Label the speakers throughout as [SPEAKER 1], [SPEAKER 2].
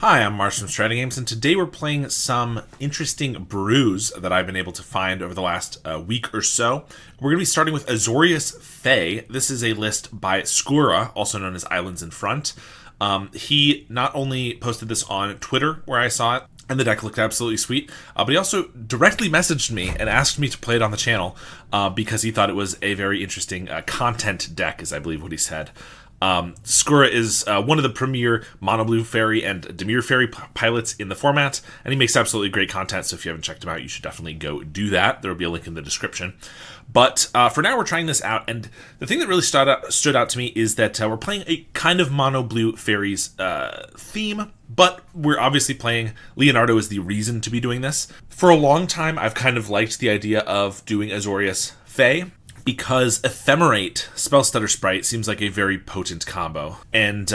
[SPEAKER 1] Hi, I'm Mars from StrataGames, and today we're playing some interesting brews that I've been able to find over the last week or so. We're going to be starting with Azorius Fae. This is a list by Skura, also known as Islands in Front. He not only posted this on Twitter, where I saw it, and the deck looked absolutely sweet, but he also directly messaged me and asked me to play it on the channel because he thought it was a very interesting content deck, is I believe what he said. Skura is one of the premier Mono Blue Fairy and Dimir Fairy pilots in the format, and he makes absolutely great content, so if you haven't checked him out, you should definitely go do that. There will be a link in the description. But for now, we're trying this out, and the thing that really stood out to me is that we're playing a kind of Mono Blue Fairies theme, but we're obviously playing Leonardo as the reason to be doing this. For a long time, I've kind of liked the idea of doing Azorius Fae, because Ephemerate Spellstutter Sprite seems like a very potent combo. And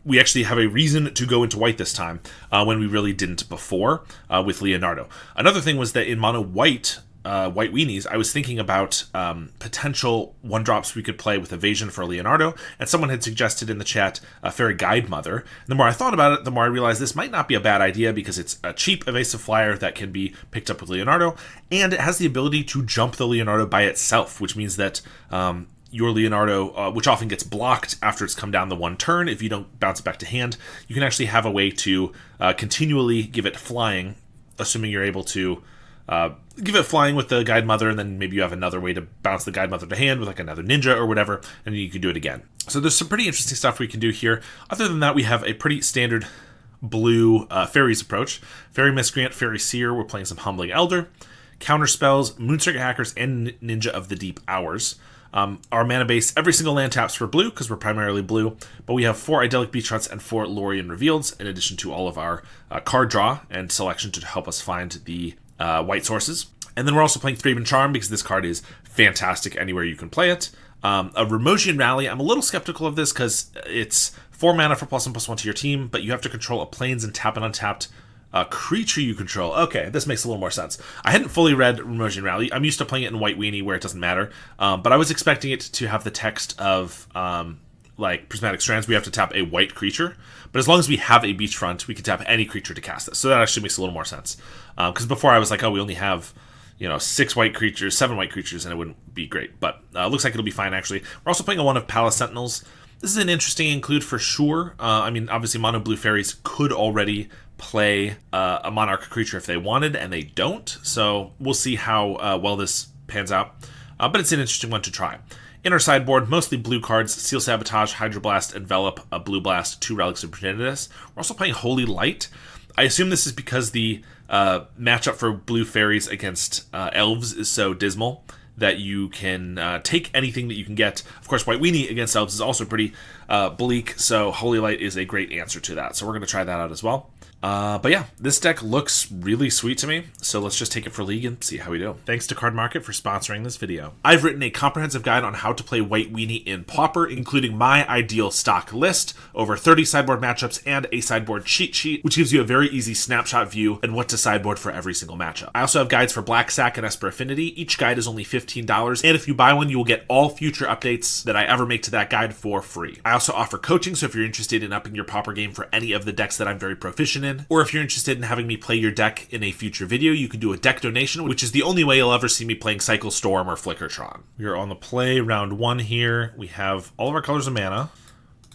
[SPEAKER 1] we actually have a reason to go into white this time, when we really didn't before with Leonardo. Another thing was that in mono white, white weenies, I was thinking about potential one-drops we could play with Evasion for Leonardo, and someone had suggested in the chat Fairy Guide Mother. And the more I thought about it, the more I realized this might not be a bad idea because it's a cheap evasive flyer that can be picked up with Leonardo, and it has the ability to jump the Leonardo by itself, which means that your Leonardo, which often gets blocked after it's come down the one turn, if you don't bounce it back to hand, you can actually have a way to continually give it flying, assuming you're able to give it flying with the Guide Mother, and then maybe you have another way to bounce the Guide Mother to hand with like another ninja or whatever, and then you can do it again. So there's some pretty interesting stuff we can do here. Other than that, we have a pretty standard blue fairies approach. Fairy Miscreant, Fairy Seer, we're playing some Humbling Elder, Counter Spells, Moonstruck Hackers, and Ninja of the Deep Hours. Our mana base, every single land taps for blue, because we're primarily blue, but we have 4 Idyllic Beachfronts and 4 Lorien Revealeds, in addition to all of our card draw and selection to help us find the white sources. And then we're also playing Thraben Charm because this card is fantastic anywhere you can play it. A Remosian Rally, I'm a little skeptical of this because it's 4 mana for +1/+1 to your team, but you have to control a plains and tap an untapped creature you control. Okay, this makes a little more sense. I hadn't fully read Remosian Rally. I'm used to playing it in White Weenie where it doesn't matter, but I was expecting it to have the text of like Prismatic Strands, we have to tap a white creature, but as long as we have a beachfront, we can tap any creature to cast this. So that actually makes a little more sense. Because before I was like, oh, we only have 6 white creatures, 7 white creatures, and it wouldn't be great. But looks like it'll be fine, actually. We're also playing one of Palace Sentinels. This is an interesting include for sure. I mean, obviously, Mono Blue Fairies could already play a Monarch creature if they wanted, and they don't. So we'll see how well this pans out. But it's an interesting one to try. In our sideboard, mostly blue cards: Seal Sabotage, Hydroblast, Envelop, a Blue Blast, 2 Relics of Progenitus. We're also playing Holy Light. I assume this is because the matchup for blue fairies against elves is so dismal that you can take anything that you can get. Of course, White Weenie against elves is also pretty bleak, so Holy Light is a great answer to that. So we're going to try that out as well. But yeah, this deck looks really sweet to me, so let's just take it for League and see how we do. Thanks to Card Market for sponsoring this video. I've written a comprehensive guide on how to play White Weenie in Pauper, including my ideal stock list, over 30 sideboard matchups, and a sideboard cheat sheet, which gives you a very easy snapshot view and what to sideboard for every single matchup. I also have guides for Black Sack and Esper Affinity. Each guide is only $15, and if you buy one, you will get all future updates that I ever make to that guide for free. I also offer coaching, so if you're interested in upping your Pauper game for any of the decks that I'm very proficient in, or if you're interested in having me play your deck in a future video, you can do a deck donation, which is the only way you'll ever see me playing Cycle Storm or Flickertron. We are on the play round 1 here. We have all of our colors of mana.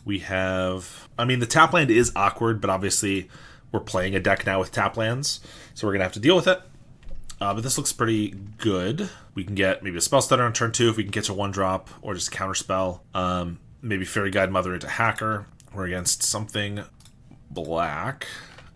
[SPEAKER 1] We have, I mean, the tap land is awkward, but obviously we're playing a deck now with tap lands, so we're gonna have to deal with it. But this looks pretty good. We can get maybe a Spell Stutter on turn 2 if we can get to 1-drop, or just a counter spell. Maybe Fairy Guide Mother into Hacker. We're against something black.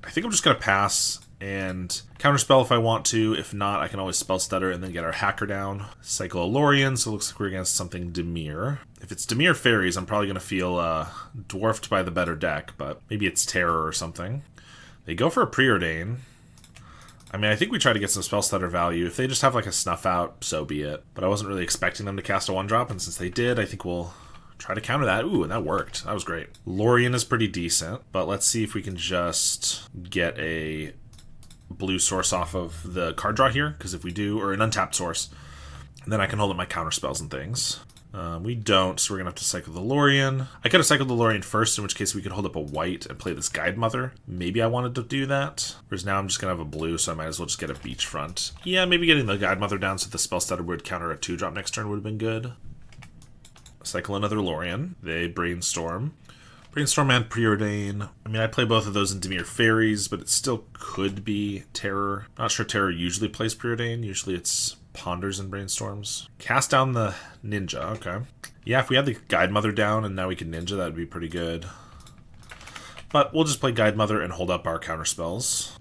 [SPEAKER 1] I think I'm just going to pass and counterspell if I want to. If not, I can always Spell Stutter and then get our Hacker down. Cycle a Lorien, so it looks like we're against something Dimir. If it's Dimir Fairies, I'm probably going to feel dwarfed by the better deck, but maybe it's Terror or something. They go for a Preordain. I mean, I think we try to get some Spell Stutter value. If they just have like a Snuff Out, so be it. But I wasn't really expecting them to cast a 1-drop, and since they did, I think we'll try to counter that. Ooh, and that worked. That was great. Lorien is pretty decent, but let's see if we can just get a blue source off of the card draw here, because if we do, or an untapped source, then I can hold up my counter spells and things. We don't, so we're going to have to cycle the Lorien. I could have cycled the Lorien first, in which case we could hold up a white and play this Guide Mother. Maybe I wanted to do that. Whereas now I'm just going to have a blue, so I might as well just get a beachfront. Yeah, maybe getting the Guide Mother down so the Spell Stutter would counter a 2-drop next turn would have been good. Cycle another Lorien. They Brainstorm. Brainstorm and Preordain. I mean, I play both of those in Blue Faeries, but it still could be Terror. Not sure Terror usually plays Preordain. Usually it's Ponders and Brainstorms. Cast down the Ninja. Okay. Yeah, if we had the Guide Mother down and now we can Ninja, that would be pretty good. But we'll just play Guide Mother and hold up our counter spells.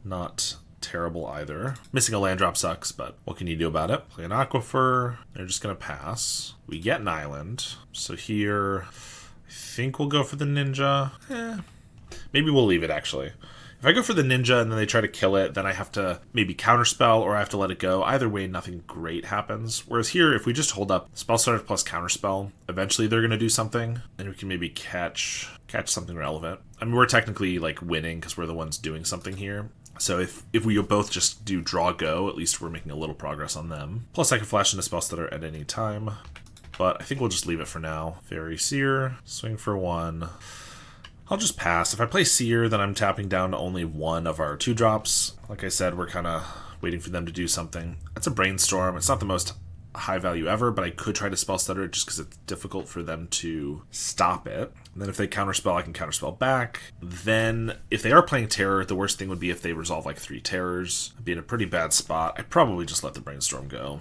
[SPEAKER 1] Not terrible either. Missing a land drop sucks, but what can you do about it? Play an Aquifer. They're just going to pass. We get an island. So here, I think we'll go for the Ninja. Maybe we'll leave it, actually. If I go for the Ninja and then they try to kill it, then I have to maybe counterspell or I have to let it go. Either way, nothing great happens. Whereas here, if we just hold up Spell Starter plus Counterspell, eventually they're going to do something, and we can maybe catch something relevant. I mean, we're technically like winning because we're the ones doing something here. So if we both just do draw go, at least we're making a little progress on them. Plus I can flash into Spell Stutter at any time. But I think we'll just leave it for now. Fairy Seer, swing for 1. I'll just pass. If I play Seer, then I'm tapping down to only 1 of our 2-drops. Like I said, we're kind of waiting for them to do something. It's a Brainstorm. It's not the most high value ever, but I could try to Spell Stutter it just because it's difficult for them to stop it. And then if they counterspell, I can counterspell back. Then if they are playing Terror, the worst thing would be if they resolve like 3 Terrors. I'd be in a pretty bad spot. I'd probably just let the Brainstorm go.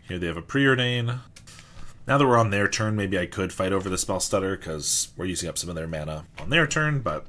[SPEAKER 1] Here they have a Preordain. Now that we're on their turn, maybe I could fight over the Spell Stutter because we're using up some of their mana on their turn, but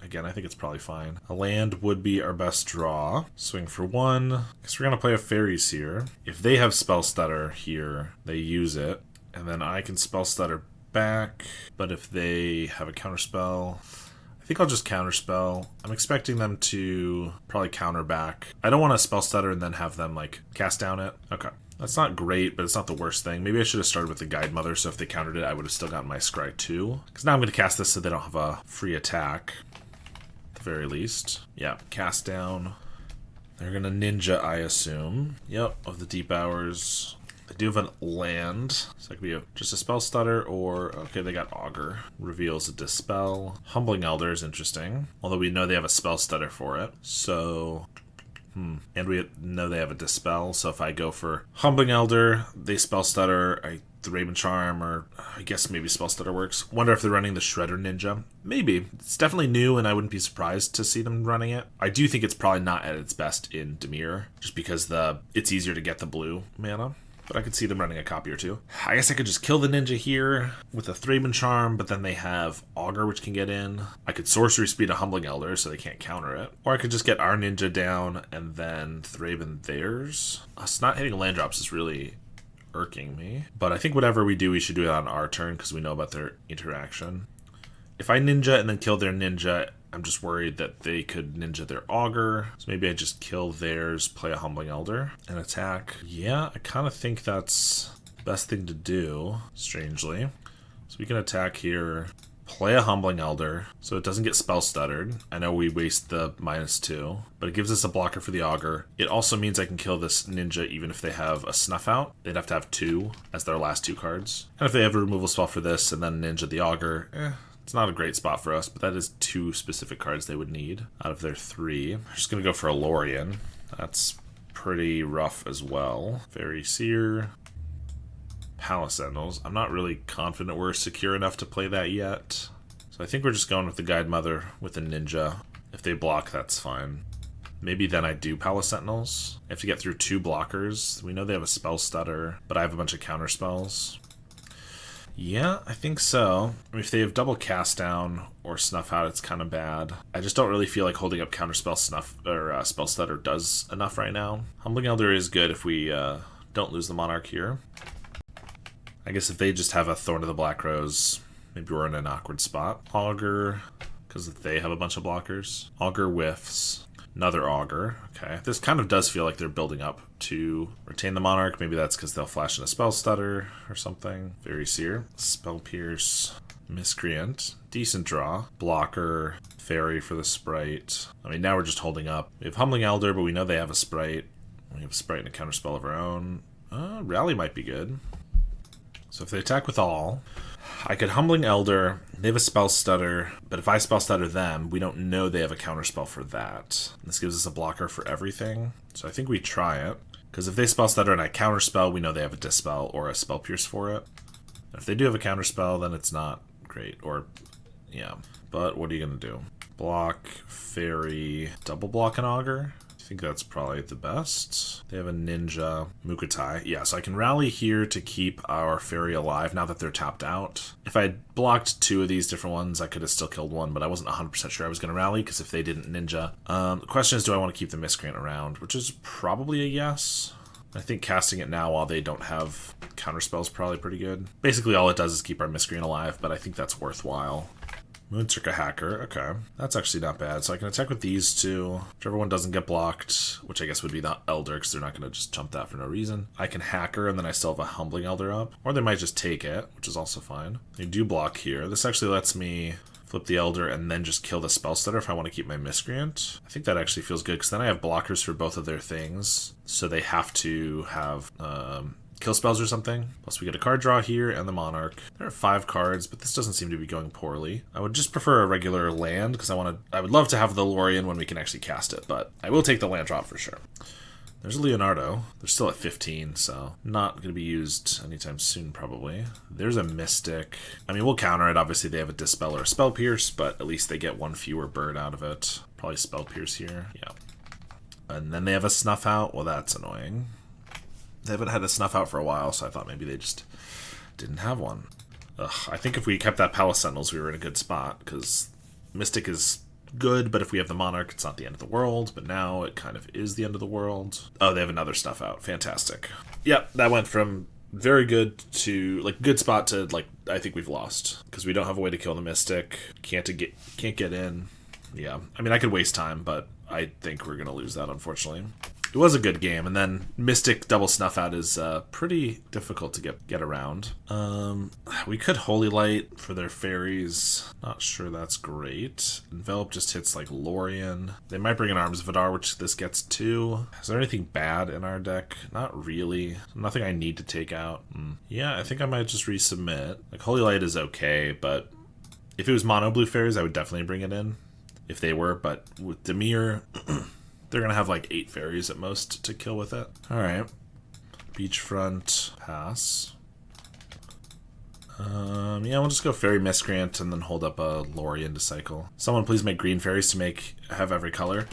[SPEAKER 1] again, I think it's probably fine. A land would be our best draw. Swing for 1. Guess we're going to play a Fairy Seer. If they have Spell Stutter here, they use it, and then I can Spell Stutter back, but if they have a Counterspell, I think I'll just Counterspell. I'm expecting them to probably counter back. I don't want to Spell Stutter and then have them like cast down it. Okay. That's not great, but it's not the worst thing. Maybe I should have started with the Guide Mother, so if they countered it, I would have still gotten my Scry too. Because now I'm going to cast this so they don't have a free attack, at the very least. Yeah, cast down. They're going to Ninja, I assume. Yep, of the Deep Hours. They do have a land, so it could be just a Spell Stutter, or, okay, they got Augur. Reveals a Dispel. Humbling Elder is interesting, although we know they have a Spell Stutter for it, so... And we know they have a Dispel, so if I go for Humbling Elder, they Spell Stutter, the Raven Charm, or I guess maybe Spell Stutter works. Wonder if they're running the Shredder Ninja. Maybe. It's definitely new, and I wouldn't be surprised to see them running it. I do think it's probably not at its best in Dimir, just because it's easier to get the blue mana. But I could see them running a copy or 2. I guess I could just kill the Ninja here with a Thraben Charm, but then they have Augur, which can get in. I could Sorcery Speed a Humbling Elder, so they can't counter it. Or I could just get our Ninja down and then Thraben theirs. Us not hitting land drops is really irking me. But I think whatever we do, we should do it on our turn, because we know about their interaction. If I Ninja and then kill their Ninja, I'm just worried that they could Ninja their Augur. So maybe I just kill theirs, play a Humbling Elder, and attack. Yeah, I kind of think that's the best thing to do, strangely. So we can attack here, play a Humbling Elder, so it doesn't get Spell Stuttered. I know we waste the -2, but it gives us a blocker for the Augur. It also means I can kill this Ninja even if they have a Snuff Out. They'd have to have 2 as their last 2 cards. And if they have a removal spell for this and then Ninja the Augur, it's not a great spot for us, but that is 2 specific cards they would need out of their 3. I'm just going to go for a Lorien. That's pretty rough as well. Fairy Seer. Palace Sentinels. I'm not really confident we're secure enough to play that yet. So I think we're just going with the Guide Mother with the Ninja. If they block, that's fine. Maybe then I do Palace Sentinels. I have to get through 2 blockers. We know they have a Spell Stutter, but I have a bunch of counter spells. Yeah, I think so. I mean, if they have double Cast Down or Snuff Out, it's kind of bad. I just don't really feel like holding up Counterspell Snuff or Spell Stutter does enough right now. Humbling Elder is good if we don't lose the Monarch here. I guess if they just have a Thorn of the Black Rose, maybe we're in an awkward spot. Augur, because they have a bunch of blockers. Augur whiffs. Another Augur. Okay, this kind of does feel like they're building up to retain the Monarch. Maybe that's because they'll flash in a Spell Stutter or something. Fairy Seer. Spell Pierce. Miscreant. Decent draw. Blocker. Fairy for the Sprite. I mean, now we're just holding up. We have Humbling Elder, but we know they have a Sprite. We have a Sprite and a Counterspell of our own. Rally might be good. So if they attack with all, I could Humbling Elder. They have a Spell Stutter, but if I Spell Stutter them, we don't know they have a counterspell for that. This gives us a blocker for everything, so I think we try it. Because if they Spell Stutter and I counterspell, we know they have a Dispel or a Spell Pierce for it. If they do have a counterspell, then it's not great, or yeah. But what are you gonna do? Block, Fairy, double block an Augur? I think that's probably the best. They have a Ninja, Mukotai. Yeah, so I can rally here to keep our Fairy alive now that they're tapped out. If I had blocked 2 of these different ones, I could have still killed one, but I wasn't 100% sure I was going to rally, because if they didn't Ninja. The question is, do I want to keep the Miscreant around? Which is probably a yes. I think casting it now while they don't have counterspell is probably pretty good. Basically all it does is keep our Miscreant alive, but I think that's worthwhile. Moonstruck Hacker, okay. That's actually not bad. So I can attack with these 2. Whichever one doesn't get blocked, which I guess would be the Elder, because they're not going to just jump that for no reason. I can Hacker, and then I still have a Humbling Elder up. Or they might just take it, which is also fine. They do block here. This actually lets me flip the Elder and then just kill the Spell Stutter if I want to keep my Miscreant. I think that actually feels good, because then I have blockers for both of their things. So they have to have kill spells or something. Plus we get a card draw here and the Monarch. There are 5 cards, but this doesn't seem to be going poorly. I would just prefer a regular land, because I would love to have the Lorien when we can actually cast it, but I will take the land drop for sure. There's a Leonardo. They're still at 15, so not going to be used anytime soon, probably. There's a Mystic. I mean, we'll counter it. Obviously, they have a Dispel or a Spell Pierce, but at least they get 1 fewer bird out of it. Probably Spell Pierce here. Yeah. And then they have a Snuff Out. Well, that's annoying. They haven't had a Snuff Out for a while, so I thought maybe they just didn't have one. Ugh, I think if we kept that Palace Sentinels, we were in a good spot, because Mystic is good, but if we have the Monarch, it's not the end of the world, but now it kind of is the end of the world. Oh, they have another Snuff Out. Fantastic. Yep, that went from very good to, like, good spot to, like, I think we've lost, because we don't have a way to kill the Mystic. Can't get in. Yeah, I mean, I could waste time, but I think we're going to lose that, unfortunately. It was a good game, and then Mystic double Snuff Out is pretty difficult to get around. We could Holy Light for their fairies. Not sure that's great. Envelop just hits like Lorien. They might bring in Arms of Vidar, which this gets too. Is there anything bad in our deck? Not really. Nothing I need to take out. Yeah, I think I might just resubmit. Like, Holy Light is okay, but if it was mono Blue Fairies, I would definitely bring it in. If they were, but with Dimir... They're going to have like 8 fairies at most to kill with it. Alright. Beachfront, pass. Yeah, we'll just go Fairy Miscreant and then hold up a Lorien to cycle. Someone please make green fairies to have every color.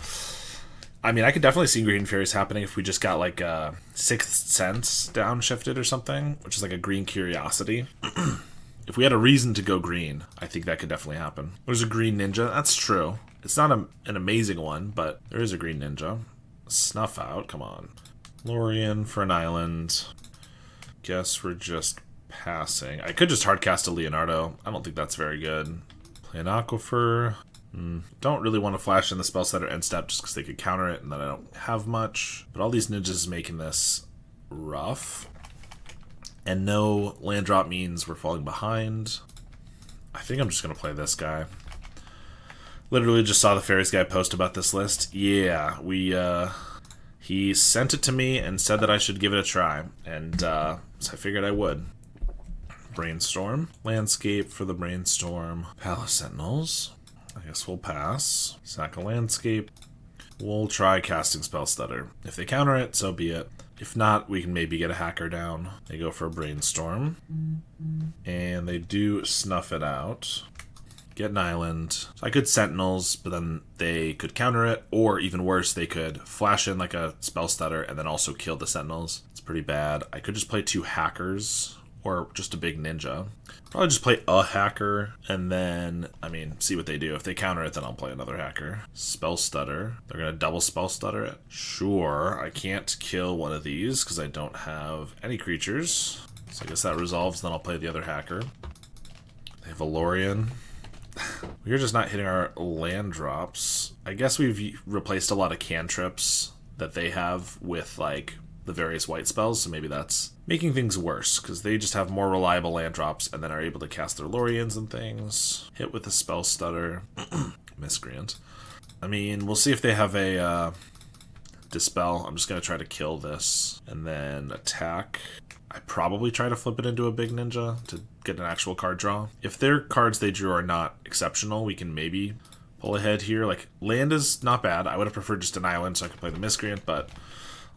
[SPEAKER 1] I mean, I could definitely see green fairies happening if we just got like a Sixth Sense downshifted or something, which is like a green curiosity. If we had a reason to go green, I think that could definitely happen. There's a green ninja. That's true. It's not an amazing one, but there is a green ninja. Snuff Out, come on. Lorien for an island. Guess we're just passing. I could just hardcast a Leonardo. I don't think that's very good. Play an Aquifer. Don't really want to flash in the spell setter end step just because they could counter it, and then I don't have much. But all these ninjas making this rough. And no land drop means we're falling behind. I think I'm just going to play this guy. Literally just saw the Fairies guy post about this list. Yeah, he sent it to me and said that I should give it a try. And so I figured I would. Brainstorm. Landscape for the Brainstorm. Palace Sentinels. I guess we'll pass. Sack a Landscape. We'll try casting Spell Stutter. If they counter it, so be it. If not, we can maybe get a Hacker down. They go for a Brainstorm. And they do Snuff It Out. Get an island. So I could Sentinels, but then they could counter it, or even worse, they could flash in like a Spell Stutter and then also kill the Sentinels. It's pretty bad. I could just play 2 Hackers, or just a big Ninja. Probably just play a Hacker, and then, I mean, see what they do. If they counter it, then I'll play another Hacker. Spell Stutter. They're going to double Spell Stutter it. Sure, I can't kill one of these because I don't have any creatures. So I guess that resolves, then I'll play the other Hacker. They have a Lorien. We're just not hitting our land drops. I guess we've replaced a lot of cantrips that they have with, like, the various white spells, so maybe that's making things worse, because they just have more reliable land drops and then are able to cast their Loriens and things. Hit with a Spell Stutter. Miscreant. I mean, we'll see if they have a Dispel. I'm just going to try to kill this and then attack. I probably try to flip it into a big ninja to get an actual card draw. If their cards they drew are not exceptional, we can maybe pull ahead here. Like, land is not bad. I would have preferred just an island so I could play the Miscreant, but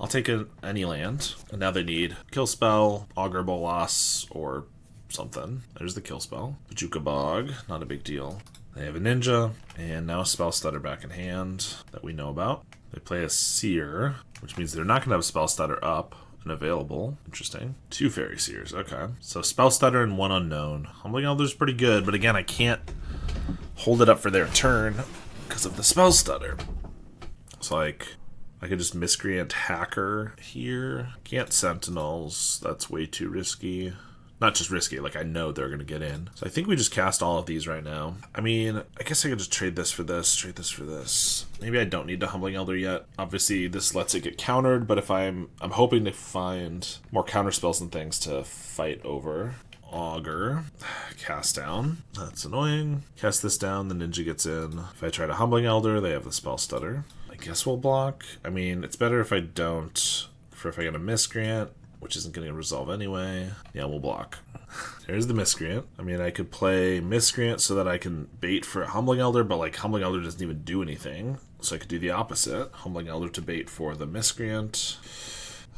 [SPEAKER 1] I'll take any land. And now they need Kill Spell, Augur Bolas, or something. There's the Kill Spell. Bajuka Bog, not a big deal. They have a Ninja, and now a Spell Stutter back in hand that we know about. They play a Seer, which means they're not going to have Spell Stutter up and available. Interesting. 2 Fairy Seers, okay. So Spell Stutter and 1 Unknown. Humbling Elder's pretty good, but again, I can't hold it up for their turn because of the Spell Stutter. It's like, I could just Miscreant Hacker here. Can't Sentinels, that's way too risky. Not just risky, like I know they're going to get in. So I think we just cast all of these right now. I mean, I guess I could just trade this for this, trade this for this. Maybe I don't need to Humbling Elder yet. Obviously, this lets it get countered, but if I'm hoping to find more counter spells and things to fight over. Augur. Cast down. That's annoying. Cast this down, the Ninja gets in. If I try to Humbling Elder, they have the Spell Stutter. I guess we'll block. I mean, it's better if I don't, for if I get a Miscreant, which isn't going to resolve anyway. Yeah, we'll block. There's the Miscreant. I mean, I could play Miscreant so that I can bait for Humbling Elder, but like Humbling Elder doesn't even do anything. So I could do the opposite. Humbling Elder to bait for the Miscreant.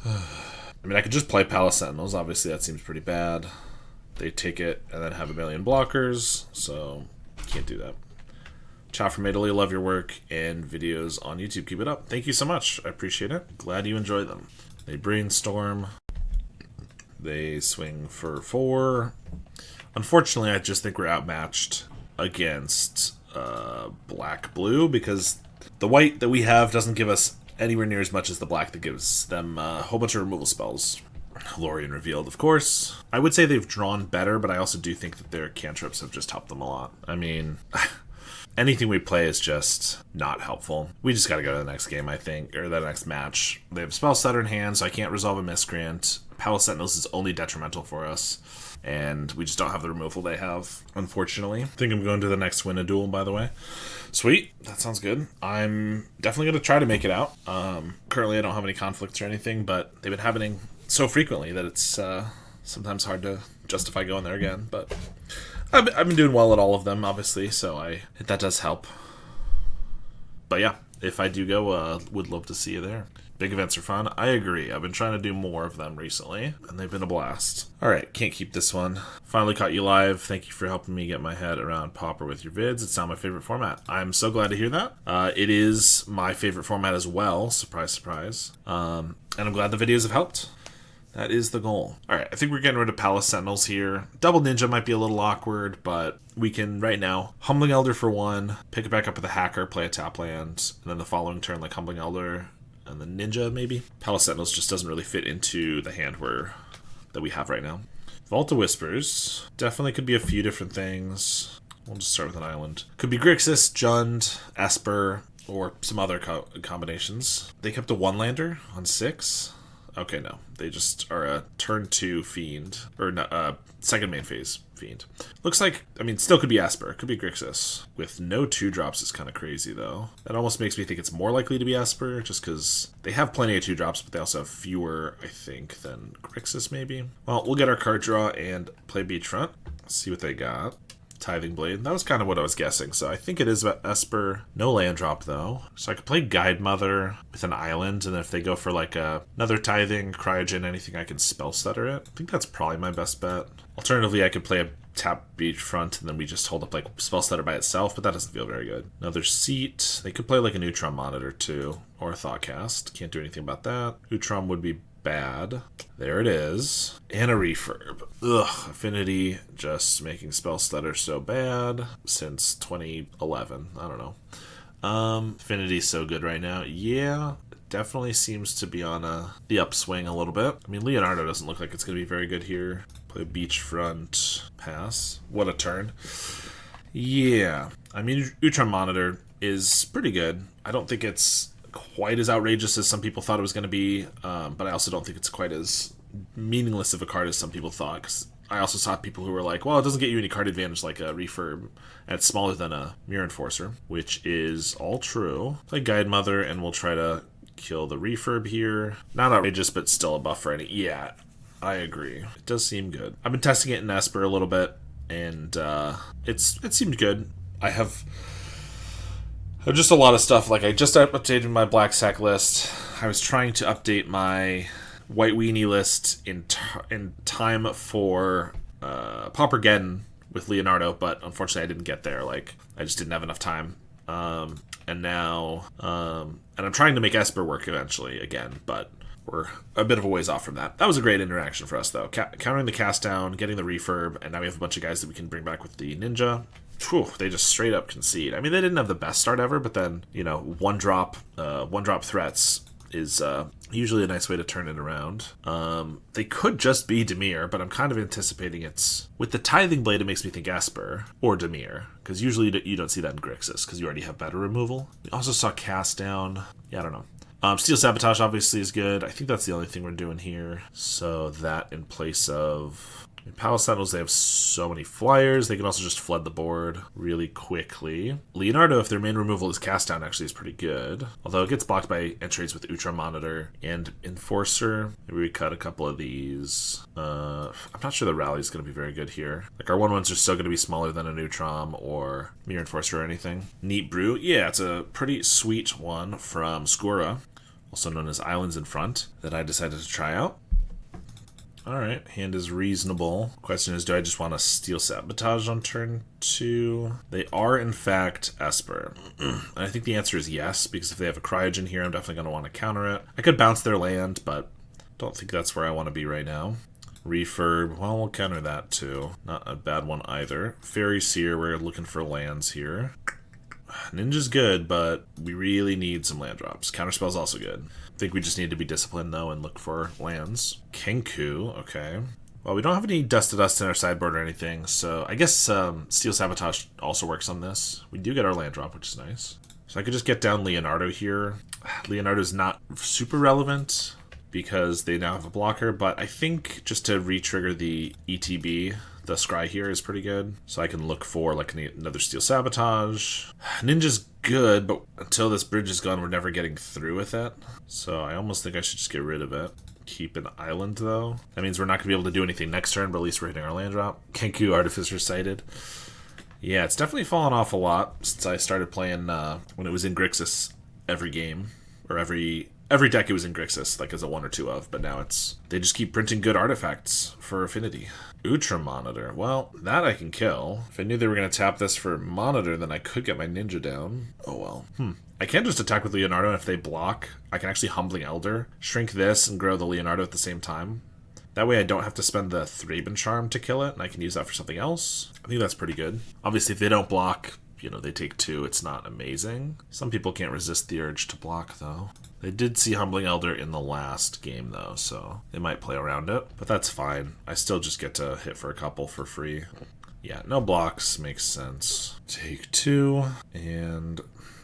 [SPEAKER 1] I mean, I could just play Palace Sentinels. Obviously, that seems pretty bad. They take it and then have a million blockers, so can't do that. Ciao from Italy, love your work and videos on YouTube. Keep it up. Thank you so much. I appreciate it. Glad you enjoy them. They brainstorm. They swing for 4. Unfortunately, I just think we're outmatched against black-blue because the white that we have doesn't give us anywhere near as much as the black that gives them a whole bunch of removal spells. Lorien revealed, of course. I would say they've drawn better, but I also do think that their cantrips have just helped them a lot. I mean, anything we play is just not helpful. We just got to go to the next game, I think, or the next match. They have Spell Stutter in hand, so I can't resolve a Miscreant. Palace Sentinels is only detrimental for us, and we just don't have the removal they have, unfortunately. I think I'm going to the next win a duel, by the way. Sweet, that sounds good. I'm definitely going to try to make it out. Currently, I don't have any conflicts or anything, but they've been happening so frequently that it's sometimes hard to justify going there again. But I've been doing well at all of them, obviously, so that does help. But yeah, if I do go, would love to see you there. Big events are fun. I agree. I've been trying to do more of them recently, and they've been a blast. All right, can't keep this one. Finally caught you live. Thank you for helping me get my head around Pauper with your vids. It's now my favorite format. I'm so glad to hear that. It is my favorite format as well. Surprise, surprise. And I'm glad the videos have helped. That is the goal. All right, I think we're getting rid of Palace Sentinels here. Double Ninja might be a little awkward, but we can, right now, Humbling Elder for 1, pick it back up with a Hacker, play a tap land, and then the following turn, like Humbling Elder, and the Ninja, maybe? Palace Sentinels just doesn't really fit into the hand that we have right now. Vault of Whispers. Definitely could be a few different things. We'll just start with an island. Could be Grixis, Jund, Esper, or some other combinations. They kept a 1-lander on 6. Okay, no. They just are a turn 2 fiend. Or no, second main phase fiend. Looks like, I mean, still could be Esper. Could be Grixis. With no 2-drops is kind of crazy, though. That almost makes me think it's more likely to be Esper, just because they have plenty of 2-drops, but they also have fewer, I think, than Grixis, maybe. Well, we'll get our card draw and play Beachfront. See what they got. Tithing Blade. That was kind of what I was guessing, so I think it is Esper. No land drop, though. So I could play Guide Mother with an island, and if they go for like another Tithing, Cryogen, anything, I can Spell Stutter it. I think that's probably my best bet. Alternatively, I could play a tap Beachfront, and then we just hold up like Spell Stutter by itself, but that doesn't feel very good. Another Seat. They could play like a Neutron Monitor, too, or a Thoughtcast. Can't do anything about that. Neutron would be bad. There it is. And a Refurb. Ugh, Affinity just making Spell Stutter so bad since 2011. I don't know. Affinity's so good right now. Yeah, definitely seems to be on the upswing a little bit. I mean, Leonardo doesn't look like it's going to be very good here. Play Beachfront, pass. What a turn. Yeah, I mean, Neutron Monitor is pretty good. I don't think it's quite as outrageous as some people thought it was going to be, but I also don't think it's quite as meaningless of a card as some people thought, because I also saw people who were like, well, it doesn't get you any card advantage like a Refurb, and it's smaller than a Mirror Enforcer, which is all true. Play Guide Mother, and we'll try to kill the Refurb here. Not outrageous, but still a buff for any. Yeah, I agree. It does seem good. I've been testing it in Esper a little bit, and it seemed good. I have just a lot of stuff. Like, I just updated my Black Sack list. I was trying to update my White Weenie list in time for Pauper with Leonardo, but unfortunately I didn't get there. Like, I just didn't have enough time. And now, and I'm trying to make Esper work eventually again, but we're a bit of a ways off from that. That was a great interaction for us, though. Countering the cast down, getting the refurb, and now we have a bunch of guys that we can bring back with the ninja. Whew, they just straight up concede. I mean, they didn't have the best start ever, but then, you know, one drop threats is usually a nice way to turn it around. They could just be Dimir, but I'm kind of anticipating it's... With the Tithing Blade, it makes me think Esper or Dimir, because usually you don't see that in Grixis, because you already have better removal. We also saw Cast Down. Yeah, I don't know. Steel Sabotage obviously is good. I think that's the only thing we're doing here. So that in place of... In Palace Sentinels, they have so many flyers. They can also just flood the board really quickly. Leonardo, if their main removal is Cast Down, actually is pretty good. Although it gets blocked by entries with Ultra Monitor and Enforcer. Maybe we cut a couple of these. I'm not sure the rally is going to be very good here. Like, our 1/1s are still going to be smaller than a Neutron or Mirror Enforcer or anything. Neat Brew. Yeah, it's a pretty sweet one from Skura, also known as Islands in Front, that I decided to try out. Alright, hand is reasonable. Question is, do I just want to Steel Sabotage on turn 2? They are, in fact, Esper. And I think the answer is yes, because if they have a Cryogen here, I'm definitely going to want to counter it. I could bounce their land, but don't think that's where I want to be right now. Refurb, well, we'll counter that too. Not a bad one either. Fairy Seer, we're looking for lands here. Ninja's good, but we really need some land drops. Counterspell's also good. I think we just need to be disciplined, though, and look for lands. Kenku, okay. Well, we don't have any Dust to Dust in our sideboard or anything, so I guess Steel Sabotage also works on this. We do get our land drop, which is nice. So I could just get down Leonardo here. Leonardo's not super relevant because they now have a blocker, but I think just to re-trigger the ETB, the Scry here is pretty good. So I can look for like another Steel Sabotage. Ninja's good, but until this bridge is gone, we're never getting through with it. So I almost think I should just get rid of it. Keep an island, though. That means we're not going to be able to do anything next turn, but at least we're hitting our land drop. Kenku Artificer sighted. Yeah, it's definitely fallen off a lot since I started playing when it was in Grixis every game, or every deck it was in Grixis, like as a 1 or 2 of, but now it's... They just keep printing good artifacts for Affinity. Ultra Monitor. Well, that I can kill. If I knew they were going to tap this for Monitor, then I could get my Ninja down. Oh well. I can just attack with Leonardo, and if they block, I can actually Humbling Elder, shrink this, and grow the Leonardo at the same time. That way I don't have to spend the Thraben Charm to kill it, and I can use that for something else. I think that's pretty good. Obviously, if they don't block, you know, they take 2, it's not amazing. Some people can't resist the urge to block, though. They did see Humbling Elder in the last game, though, so they might play around it. But that's fine. I still just get to hit for a couple for free. Yeah, no blocks makes sense. Take 2, and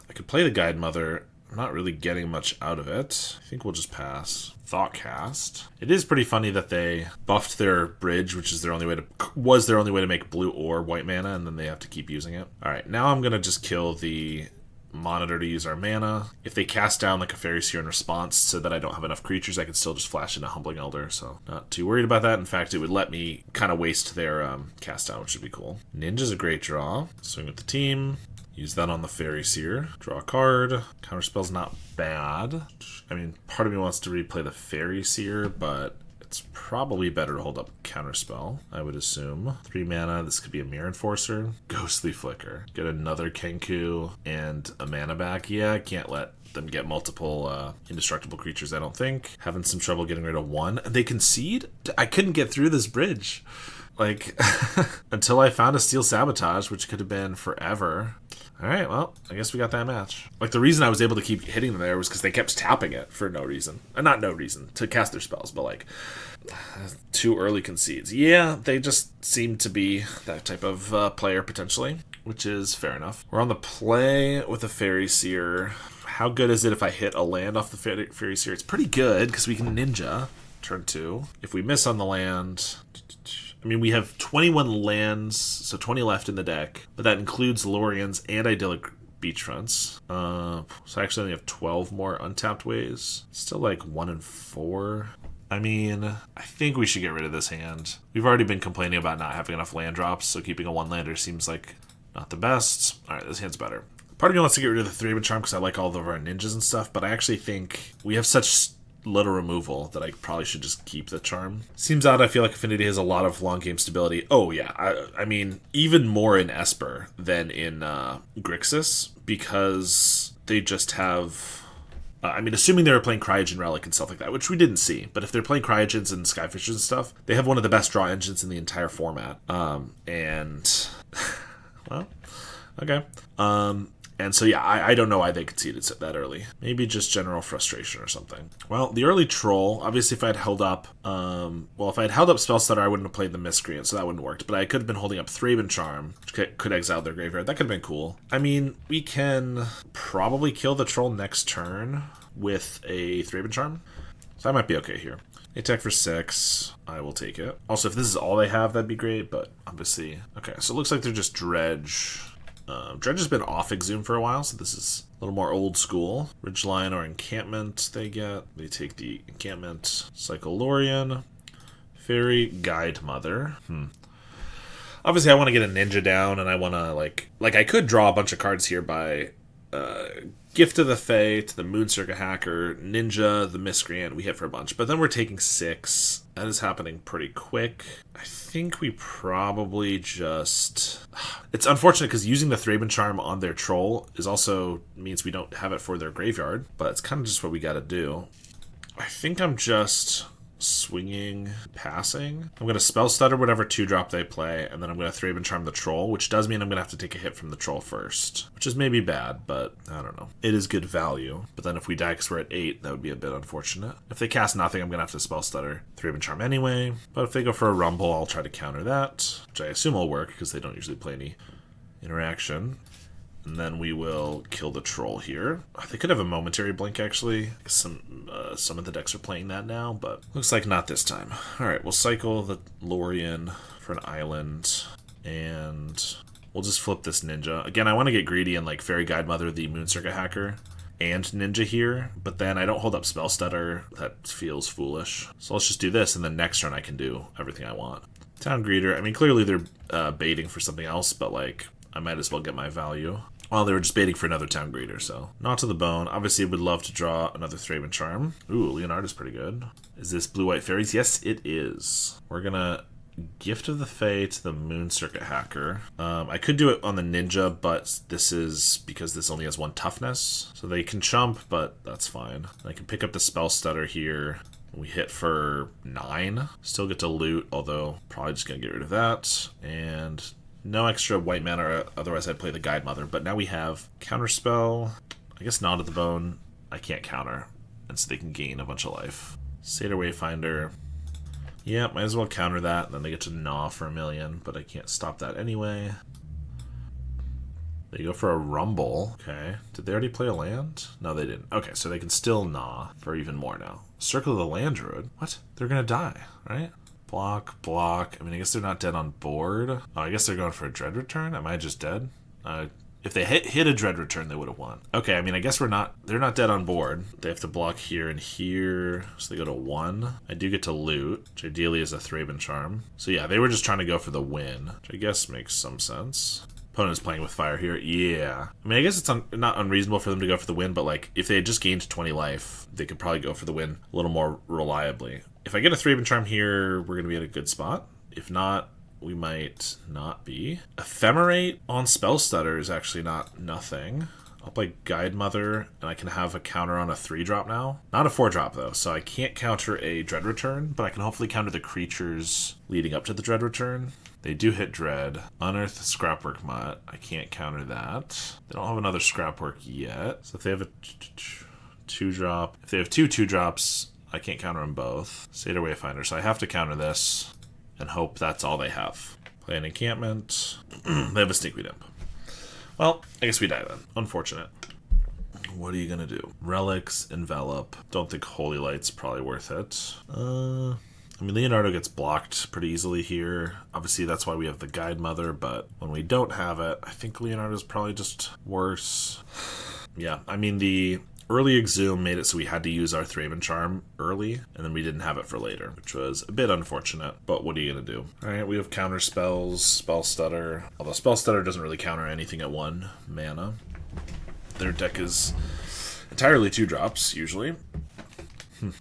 [SPEAKER 1] I could play the Guide Mother. I'm not really getting much out of it. I think we'll just pass. Thoughtcast. It is pretty funny that they buffed their bridge, which is their only way to make blue or white mana, and then they have to keep using it. All right, now I'm gonna just kill the Monitor to use our mana. If they cast down like a Fairy Seer in response so that I don't have enough creatures, I can still just flash in a Humbling Elder, so not too worried about that. In fact, it would let me kind of waste their cast down, which would be cool. Ninja's a great draw. Swing with the team. Use that on the Fairy Seer. Draw a card. Counterspell's not bad. I mean, part of me wants to replay the Fairy Seer, but it's probably better to hold up Counterspell, I would assume. 3 mana, this could be a Mirror Enforcer. Ghostly Flicker. Get another Kenku and a mana back. Yeah, I can't let them get multiple indestructible creatures, I don't think. Having some trouble getting rid of 1. They concede? I couldn't get through this bridge. Like, until I found a Steel Sabotage, which could have been forever. Alright, well, I guess we got that match. Like, the reason I was able to keep hitting them there was because they kept tapping it for no reason. Not no reason, to cast their spells, but like, too early concedes. Yeah, they just seem to be that type of player, potentially, which is fair enough. We're on the play with a Fairy Seer. How good is it if I hit a land off the Fairy Seer? It's pretty good, because we can Ninja, turn 2. If we miss on the land... I mean, we have 21 lands, so 20 left in the deck, but that includes Lorians and Idyllic Beachfronts. So I actually only have 12 more untapped ways. Still like 1 in 4. I mean, I think we should get rid of this hand. We've already been complaining about not having enough land drops, so keeping a 1-lander seems like not the best. Alright, this hand's better. Part of me wants to get rid of the 3-man charm because I like all of our ninjas and stuff, but I actually think we have such little removal that I probably should just keep the charm. Seems odd, I feel like Affinity has a lot of long game stability. Oh yeah, I mean, even more in Esper than in Grixis, because they just have... I mean, assuming they were playing Cryogen Relic and stuff like that, which we didn't see, but if they're playing Cryogens and Skyfishers and stuff, they have one of the best draw engines in the entire format. And... well, okay. And so, yeah, I don't know why they conceded that early. Maybe just general frustration or something. Well, the early Troll, obviously if I had held up... well, if I had held up Spellstutter, I wouldn't have played the Miscreant, so that wouldn't have worked. But I could have been holding up Thraben Charm, which could exile their graveyard. That could have been cool. I mean, we can probably kill the Troll next turn with a Thraben Charm. So I might be okay here. They attack for 6. I will take it. Also, if this is all they have, that'd be great, but obviously... Okay, so it looks like they're just Dredge... Dredge has been off Exhume for a while, so this is a little more old school. Ridgeline or Encampment they get. They take the Encampment. Cyclorian. Fairy Guide Mother. Obviously, I want to get a Ninja down, and I want to, like I could draw a bunch of cards here by Gift of the Fae to the Moon-Circa Hacker, Ninja, the Miscreant. We hit for a bunch, but then we're taking 6. That is happening pretty quick. I think we probably just... It's unfortunate because using the Thraben Charm on their Troll is also means we don't have it for their graveyard, but it's kind of just what we got to do. I think I'm just swinging, passing. I'm going to Spell Stutter whatever 2-drop they play, and then I'm going to Thraben Charm the Troll, which does mean I'm going to have to take a hit from the Troll first, which is maybe bad, but I don't know. It is good value, but then if we die because we're at 8, that would be a bit unfortunate. If they cast nothing, I'm going to have to Spell Stutter Thraben Charm anyway, but if they go for a Rumble, I'll try to counter that, which I assume will work because they don't usually play any interaction. And then we will kill the Troll here. They could have a Momentary Blink, actually. Some of the decks are playing that now, but looks like not this time. Alright, we'll cycle the Lorien for an island, and we'll just flip this Ninja. Again, I want to get greedy and like Fairy Guide Mother, the Moon-Circa Hacker, and Ninja here, but then I don't hold up Spell Stutter. That feels foolish. So let's just do this, and then next turn I can do everything I want. Town Greeter, I mean, clearly they're baiting for something else, but like, I might as well get my value. Well, they were just baiting for another Town Greeter, so. Not to the bone. Obviously, would love to draw another Thraben Charm. Ooh, Leonardo's pretty good. Is this Blue Fairies? Yes, it is. We're gonna Gift of the Fae to the Moon-Circa Hacker. I could do it on the Ninja, but this is because this only has 1 toughness. So they can chump, but that's fine. I can pick up the Spell Stutter here. We hit for 9. Still get to loot, although probably just gonna get rid of that. And... no extra white mana, otherwise I'd play the Guide Mother. But now we have Counterspell. I guess Gnaw to the Bone I can't counter, and so they can gain a bunch of life. Satyr Wayfinder. Yeah, might as well counter that, and then they get to Gnaw for 1,000,000, but I can't stop that anyway. They go for a Rumble. Okay. Did they already play a land? No, they didn't. Okay, so they can still Gnaw for even more now. Circle of the Land Druid? What? They're gonna die, right? Block, block. I mean, I guess they're not dead on board. Oh, I guess they're going for a Dread Return? Am I just dead? If they hit a Dread Return, they would have won. Okay, I mean, I guess they're not dead on board. They have to block here and here, so they go to 1. I do get to loot, which ideally is a Thraben Charm. So yeah, they were just trying to go for the win, which I guess makes some sense. Opponent's playing with fire here. Yeah. I mean, I guess it's not unreasonable for them to go for the win, but like, if they had just gained 20 life, they could probably go for the win a little more reliably. If I get a Thraben Charm here, we're going to be at a good spot. If not, we might not be. Ephemerate on Spell Stutter is actually not nothing. I'll play Guide Mother, and I can have a counter on a 3-drop now. Not a 4-drop, though, so I can't counter a Dread Return, but I can hopefully counter the creatures leading up to the Dread Return. They do hit Dread. Unearth Scrapwork Mutt. I can't counter that. They don't have another Scrapwork yet. So if they have a 2-drop... if they have 2 2-drops... I can't counter them both. Satyr Wayfinder, so I have to counter this and hope that's all they have. Play an encampment. They have a Stinkweed Imp. Well, I guess we die then. Unfortunate. What are you gonna do? Relics, Envelop. Don't think Holy Light's probably worth it. I mean, Leonardo gets blocked pretty easily here. Obviously, that's why we have the Guide Mother, but when we don't have it, I think Leonardo's probably just worse. Yeah, I mean, the Early Exhume made it so we had to use our Thraben Charm early, and then we didn't have it for later, which was a bit unfortunate, but what are you going to do? Alright, we have counter spells, Spell Stutter, although Spell Stutter doesn't really counter anything at 1 mana. Their deck is entirely 2 drops, usually.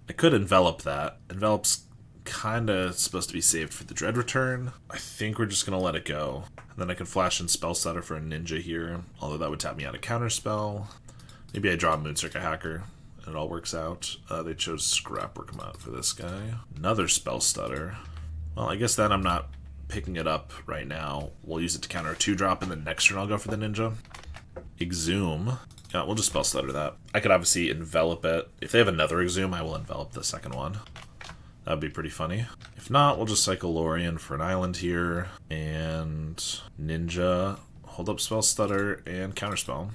[SPEAKER 1] I could Envelop that. Envelop's kind of supposed to be saved for the Dread Return. I think we're just going to let it go. And then I can flash in Spell Stutter for a Ninja here, although that would tap me out a Counterspell. Maybe I draw a Moonstrucker Hacker, and it all works out. They chose Scrapwork Amount for this guy. Another Spell Stutter. Well, I guess then I'm not picking it up right now. We'll use it to counter a 2-drop, and then next turn I'll go for the Ninja. Exhume. Yeah, we'll just Spell Stutter that. I could obviously Envelop it. If they have another Exhume, I will Envelop the second one. That would be pretty funny. If not, we'll just cycle Lorien for an island here, and Ninja, hold up Spell Stutter, and Counterspell.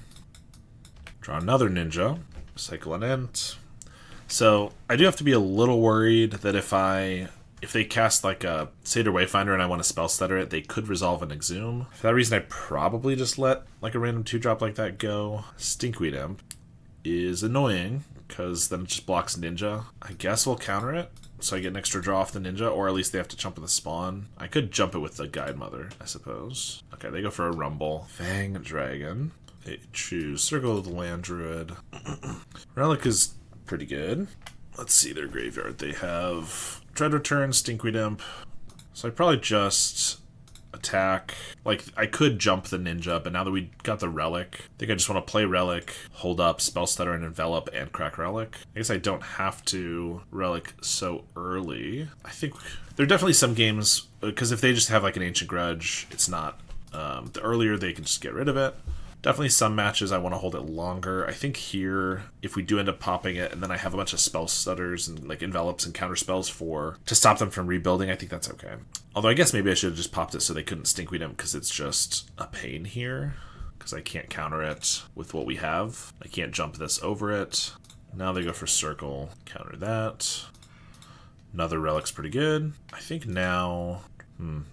[SPEAKER 1] Draw another Ninja, cycle an Ent. So I do have to be a little worried that if they cast like a Satyr Wayfinder and I want to Spell Stutter it, they could resolve an Exhume. For that reason, I probably just let like a random 2-drop like that go. Stinkweed Imp is annoying because then it just blocks Ninja. I guess we'll counter it, so I get an extra draw off the Ninja, or at least they have to jump with a Spawn. I could jump it with the Guide Mother, I suppose. Okay, they go for a Rumble. Fang Dragon. They choose Circle of the Land Druid. Relic is pretty good. Let's see their graveyard. They have Dread Return, Stinkweed Imp. So I probably just attack. Like, I could jump the Ninja, but now that we got the Relic, I think I just want to play Relic, hold up, Spell Stutter, and Envelop, and crack Relic. I guess I don't have to Relic so early. I think there are definitely some games, because if they just have like an Ancient Grudge, it's not. The earlier they can just get rid of it. Definitely some matches I want to hold it longer. I think here, if we do end up popping it, and then I have a bunch of Spell Stutters and like Envelops and Counter Spells to stop them from rebuilding, I think that's okay. Although I guess maybe I should have just popped it so they couldn't Stinkweed Imp, because it's just a pain here. Because I can't counter it with what we have. I can't jump this over it. Now they go for Circle. Counter that. Another Relic's pretty good. I think now...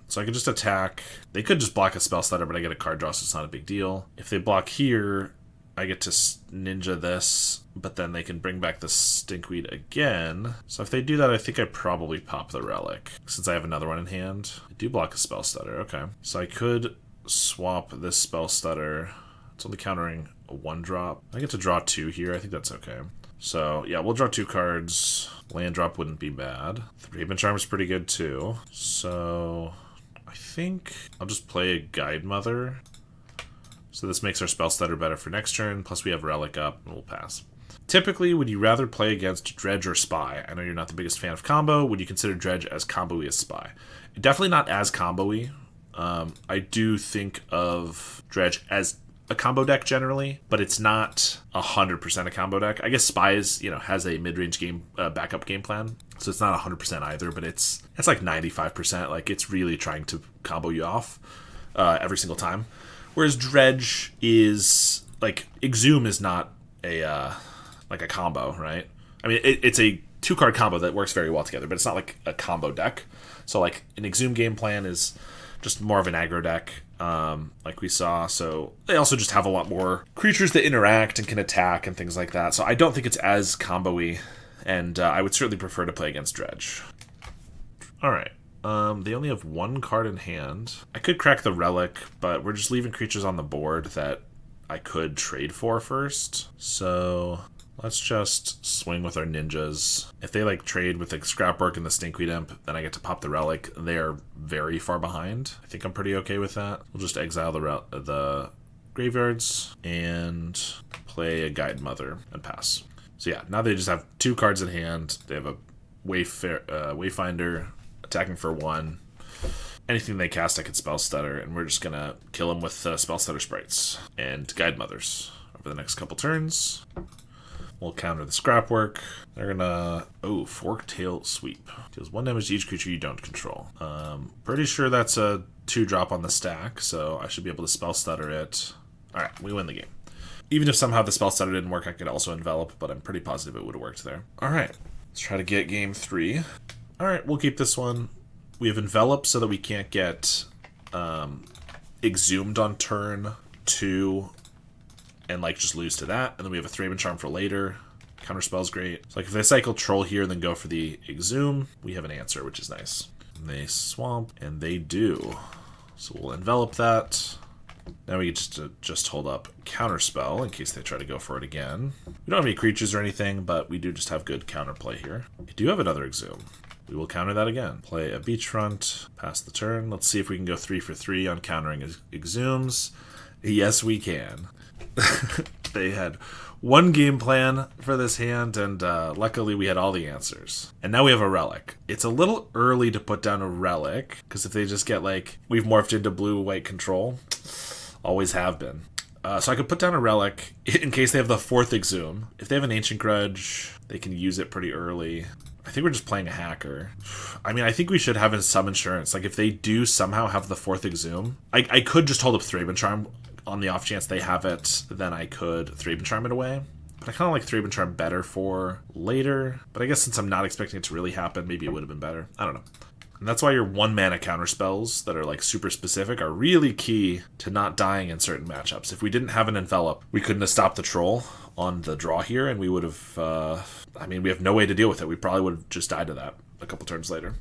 [SPEAKER 1] So I could just attack. They could just block a Spell Stutter, but I get a card draw, so it's not a big deal. If they block here, I get to Ninja this, but then they can bring back the Stinkweed again. So if they do that, I think I probably pop the Relic, since I have another one in hand. I do block a Spell Stutter, okay. So I could swap this Spell Stutter. It's only countering a 1-drop. I get to draw 2 here, I think that's okay. So, yeah, we'll draw 2 cards. Land drop wouldn't be bad. Thraben Charm is pretty good, too. So, I think I'll just play a Guide Mother. So this makes our Spell Stutter better for next turn, plus we have Relic up, and we'll pass. Typically, would you rather play against Dredge or Spy? I know you're not the biggest fan of combo. Would you consider Dredge as combo-y as Spy? Definitely not as combo-y. I do think of Dredge as a combo deck generally, but it's not 100% a combo deck. I guess Spy is, has a mid-range game backup game plan, so it's not 100% either, but it's like 95%. Like, it's really trying to combo you off every single time. Whereas Dredge is like Exhume is not a like a combo, right? I mean, it's a 2-card combo that works very well together, but it's not like a combo deck. So like an Exhume game plan is just more of an aggro deck. Like we saw, so they also just have a lot more creatures that interact and can attack and things like that. So I don't think it's as combo-y, and I would certainly prefer to play against Dredge. Alright, they only have 1 card in hand. I could crack the Relic, but we're just leaving creatures on the board that I could trade for first. So let's just swing with our Ninjas. If they trade with the Scrapwork and the Stinkweed Imp, then I get to pop the Relic. They are very far behind. I think I'm pretty okay with that. We'll just exile the graveyards and play a Guide Mother and pass. So yeah, now they just have 2 cards in hand. They have a Wayfinder attacking for 1. Anything they cast, I could Spell Stutter, and we're just gonna kill them with Spell Stutter Sprites and Guide Mothers over the next couple turns. We'll counter the Scrapwork. They're gonna... Oh, Forktail Sweep. Deals 1 damage to each creature you don't control. Pretty sure that's a 2-drop on the stack, so I should be able to Spell Stutter it. Alright, we win the game. Even if somehow the Spell Stutter didn't work, I could also Envelop, but I'm pretty positive it would have worked there. Alright, let's try to get game 3. Alright, we'll keep this one. We have Envelop so that we can't get Exhumed on turn 2 and like just lose to that. And then we have a Thraben Charm for later. Counterspell's great. So like if they cycle Troll here and then go for the Exhume, we have an answer, which is nice. And they swamp, and they do. So we'll envelop that. Now we get just hold up Counterspell in case they try to go for it again. We don't have any creatures or anything, but we do just have good counterplay here. We do have another Exhume. We will counter that again. Play a Beachfront, pass the turn. Let's see if we can go 3 for 3 on countering Exhumes. Yes, we can. They had one game plan for this hand, and luckily we had all the answers. And now we have a Relic. It's a little early to put down a Relic, because if they just get like, we've morphed into blue-white control, always have been. So I could put down a Relic in case they have the 4th Exhume. If they have an Ancient Grudge, they can use it pretty early. I think we're just playing a Hacker. I mean, I think we should have some insurance. Like, if they do somehow have the 4th Exhume, I could just hold up Thraben Charm on the off chance they have it, then I could Thraben Charm it away. But I kind of like Thraben Charm better for later. But I guess since I'm not expecting it to really happen, maybe it would have been better. I don't know. And that's why your 1-mana counter spells that are like super specific are really key to not dying in certain matchups. If we didn't have an Envelop, we couldn't have stopped the Troll on the draw here, and we would have, I mean, we have no way to deal with it. We probably would have just died to that a couple turns later.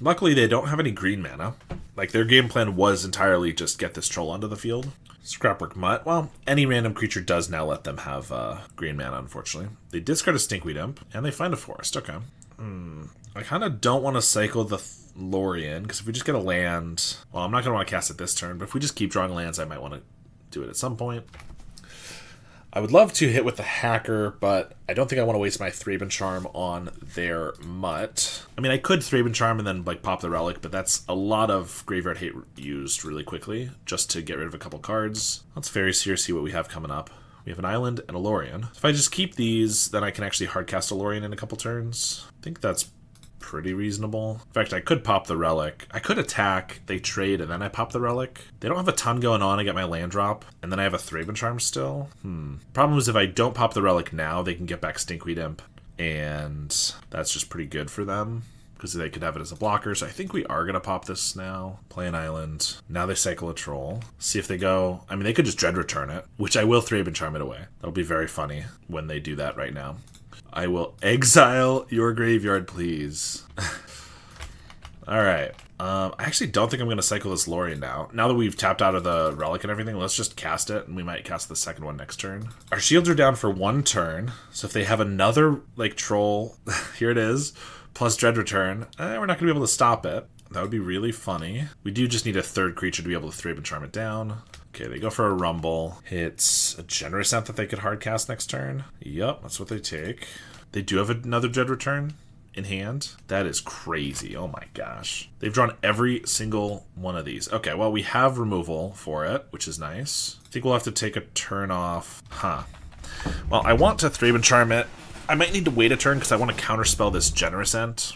[SPEAKER 1] Luckily, they don't have any green mana. Like, their game plan was entirely just get this Troll onto the field. Scrapwork Mutt. Well, any random creature does now let them have green mana, unfortunately. They discard a Stinkweed Imp, and they find a forest. Okay. I kind of don't want to cycle the Lorien, because if we just get a land... Well, I'm not going to want to cast it this turn, but if we just keep drawing lands, I might want to do it at some point. I would love to hit with the Hacker, but I don't think I want to waste my Thraben Charm on their Mutt. I mean, I could Thraben Charm and then like pop the Relic, but that's a lot of Graveyard Hate used really quickly just to get rid of a couple cards. Let's Fairies here, see what we have coming up. We have an Island and a Lorien. If I just keep these, then I can actually hardcast a Lorien in a couple turns. I think that's pretty reasonable. In fact, I could pop the Relic. I could attack, they trade, and then I pop the Relic. They don't have a ton going on. I get my land drop, and then I have a Thraben Charm still. Problem is if I don't pop the Relic now, they can get back Stinkweed Imp, and that's just pretty good for them, because they could have it as a blocker. So I think we are going to pop this now. Play an Island. Now they cycle a Troll. See if they go... I mean, they could just Dread Return it, which I will Thraben Charm it away. That'll be very funny when they do that right now. I will exile your graveyard, please. Alright. I actually don't think I'm going to cycle this Lorien now. Now that we've tapped out of the Relic and everything, let's just cast it, and we might cast the second one next turn. Our shields are down for 1 turn, so if they have another, like, Troll, here it is, plus Dread Return, we're not going to be able to stop it. That would be really funny. We do just need a 3rd creature to be able to Thraben Charm it down. Okay, they go for a Rumble. It's a Generous Ant that they could hardcast next turn. Yep, that's what they take. They do have another Dread Return in hand. That is crazy. Oh my gosh. They've drawn every single one of these. Okay, well, we have removal for it, which is nice. I think we'll have to take a turn off. Well, I want to Thraben Charm it. I might need to wait a turn because I want to counterspell this Generous Ant.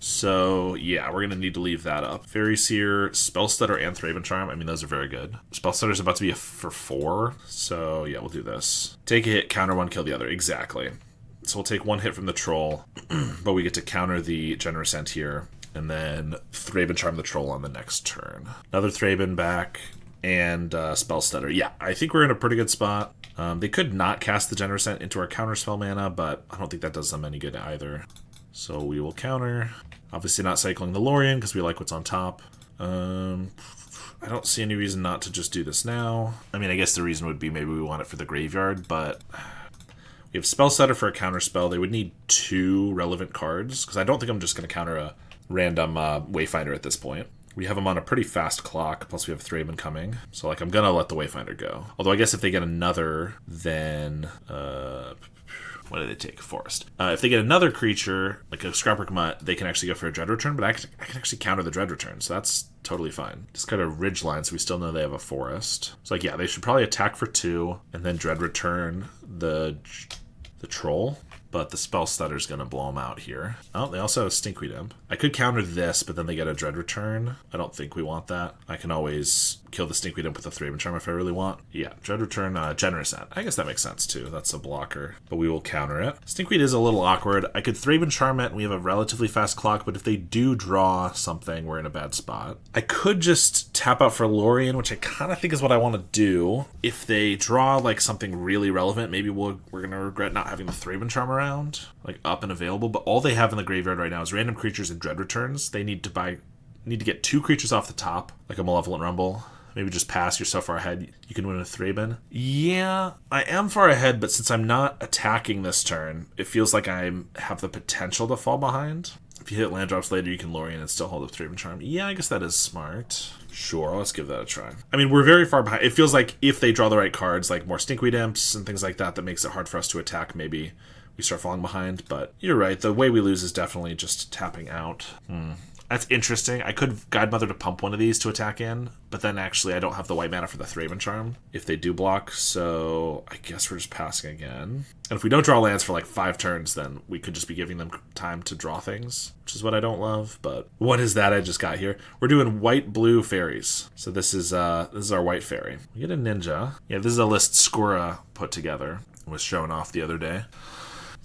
[SPEAKER 1] So, yeah, we're going to need to leave that up. Fairy Seer, Spellstutter, and Thraben Charm. I mean, those are very good. Spellstutter's about to be for 4. So, yeah, we'll do this. Take a hit, counter 1, kill the other. Exactly. So we'll take 1 hit from the Troll, but we get to counter the Generous Ant here, and then Thraben Charm the Troll on the next turn. Another Thraben back, and Spellstutter. Yeah, I think we're in a pretty good spot. They could not cast the Generous Ant into our counterspell mana, but I don't think that does them any good either. So we will counter. Obviously not cycling the Lorien because we like what's on top. I don't see any reason not to just do this now. I mean, I guess the reason would be maybe we want it for the graveyard, but we have Spellstutter for a counterspell. They would need 2 relevant cards because I don't think I'm just going to counter a random Wayfinder at this point. We have them on a pretty fast clock, plus we have Thraben coming. So, like, I'm going to let the Wayfinder go. Although I guess if they get another, then... what do they take? Forest. If they get another creature, like a Scrapwork Mutt, they can actually go for a Dread Return, but I can actually counter the Dread Return, so that's totally fine. Just got a Ridgeline, so we still know they have a Forest. So, like, yeah, they should probably attack for 2, and then Dread Return the Troll. but the Spell Stutter's going to blow them out here. Oh, they also have Stinkweed Imp. I could counter this, but then they get a Dread Return. I don't think we want that. I can always kill the Stinkweed Imp with a Thraben Charm if I really want. Yeah, Dread Return, Generous End. I guess that makes sense too. That's a blocker, but we will counter it. Stinkweed is a little awkward. I could Thraben Charm it, and we have a relatively fast clock, but if they do draw something, we're in a bad spot. I could just tap out for Lorien, which I kind of think is what I want to do. If they draw like something really relevant, maybe we're going to regret not having the Thraben Charm around, like up and available, but all they have in the graveyard right now is random creatures and Dread Returns. They need to get 2 creatures off the top, like a Malevolent Rumble. Maybe just pass, you're so far ahead, you can win a Thraben. Yeah, I am far ahead, but since I'm not attacking this turn, it feels like I have the potential to fall behind. If you hit land drops later, you can Lorien and still hold up Thraben Charm. Yeah, I guess that is smart. Sure, let's give that a try. I mean, we're very far behind. It feels like if they draw the right cards, like more Stinkweed Imps and things like that, that makes it hard for us to attack. Maybe we start falling behind, but you're right. The way we lose is definitely just tapping out. That's interesting. I could Guide Mother to pump one of these to attack in, but then actually I don't have the white mana for the Thraben Charm if they do block, so I guess we're just passing again. And if we don't draw lands for like 5 turns, then we could just be giving them time to draw things, which is what I don't love, but what is that I just got here? We're doing white Blue Fairies. So this is our white fairy. We get a ninja. Yeah, this is a list Skura put together. It was shown off the other day.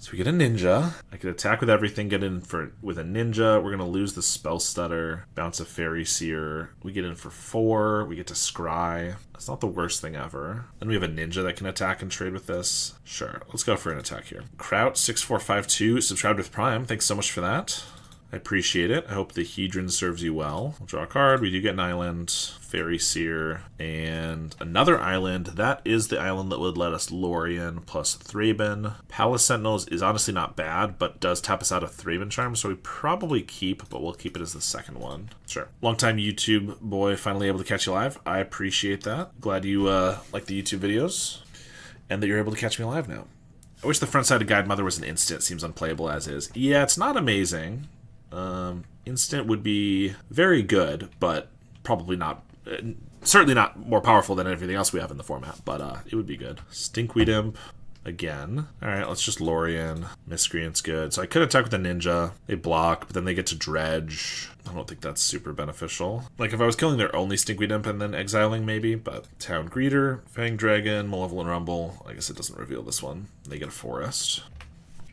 [SPEAKER 1] So we get a ninja. I could attack with everything, get in with a ninja. We're going to lose the Spell Stutter, bounce a Fairy Seer. We get in for 4. We get to scry. That's not the worst thing ever. Then we have a ninja that can attack and trade with this. Sure, let's go for an attack here. Kraut 6452, subscribed with Prime. Thanks so much for that. I appreciate it. I hope the Hedron serves you well. We'll draw a card. We do get an island, Fairy Seer, and another island. That is the island that would let us Lorien plus Thraben. Palace Sentinels is honestly not bad, but does tap us out of Thraben Charm, so we probably keep, but we'll keep it as the second one. Sure. Longtime YouTube boy, finally able to catch you live. I appreciate that. Glad you like the YouTube videos, and that you're able to catch me live now. I wish the front side of Guide Mother was an instant. Seems unplayable as is. Yeah, it's not amazing. Instant would be very good, but probably not, certainly not more powerful than everything else we have in the format, but it would be good. Stinkweed Imp again. Alright, let's just Lorien. Miscreant's good. So I could attack with a ninja. They block, but then they get to dredge. I don't think that's super beneficial. Like if I was killing their only Stinkweed Imp and then exiling maybe, but Town Greeter, Fang Dragon, Malevolent Rumble. I guess it doesn't reveal this one. They get a forest.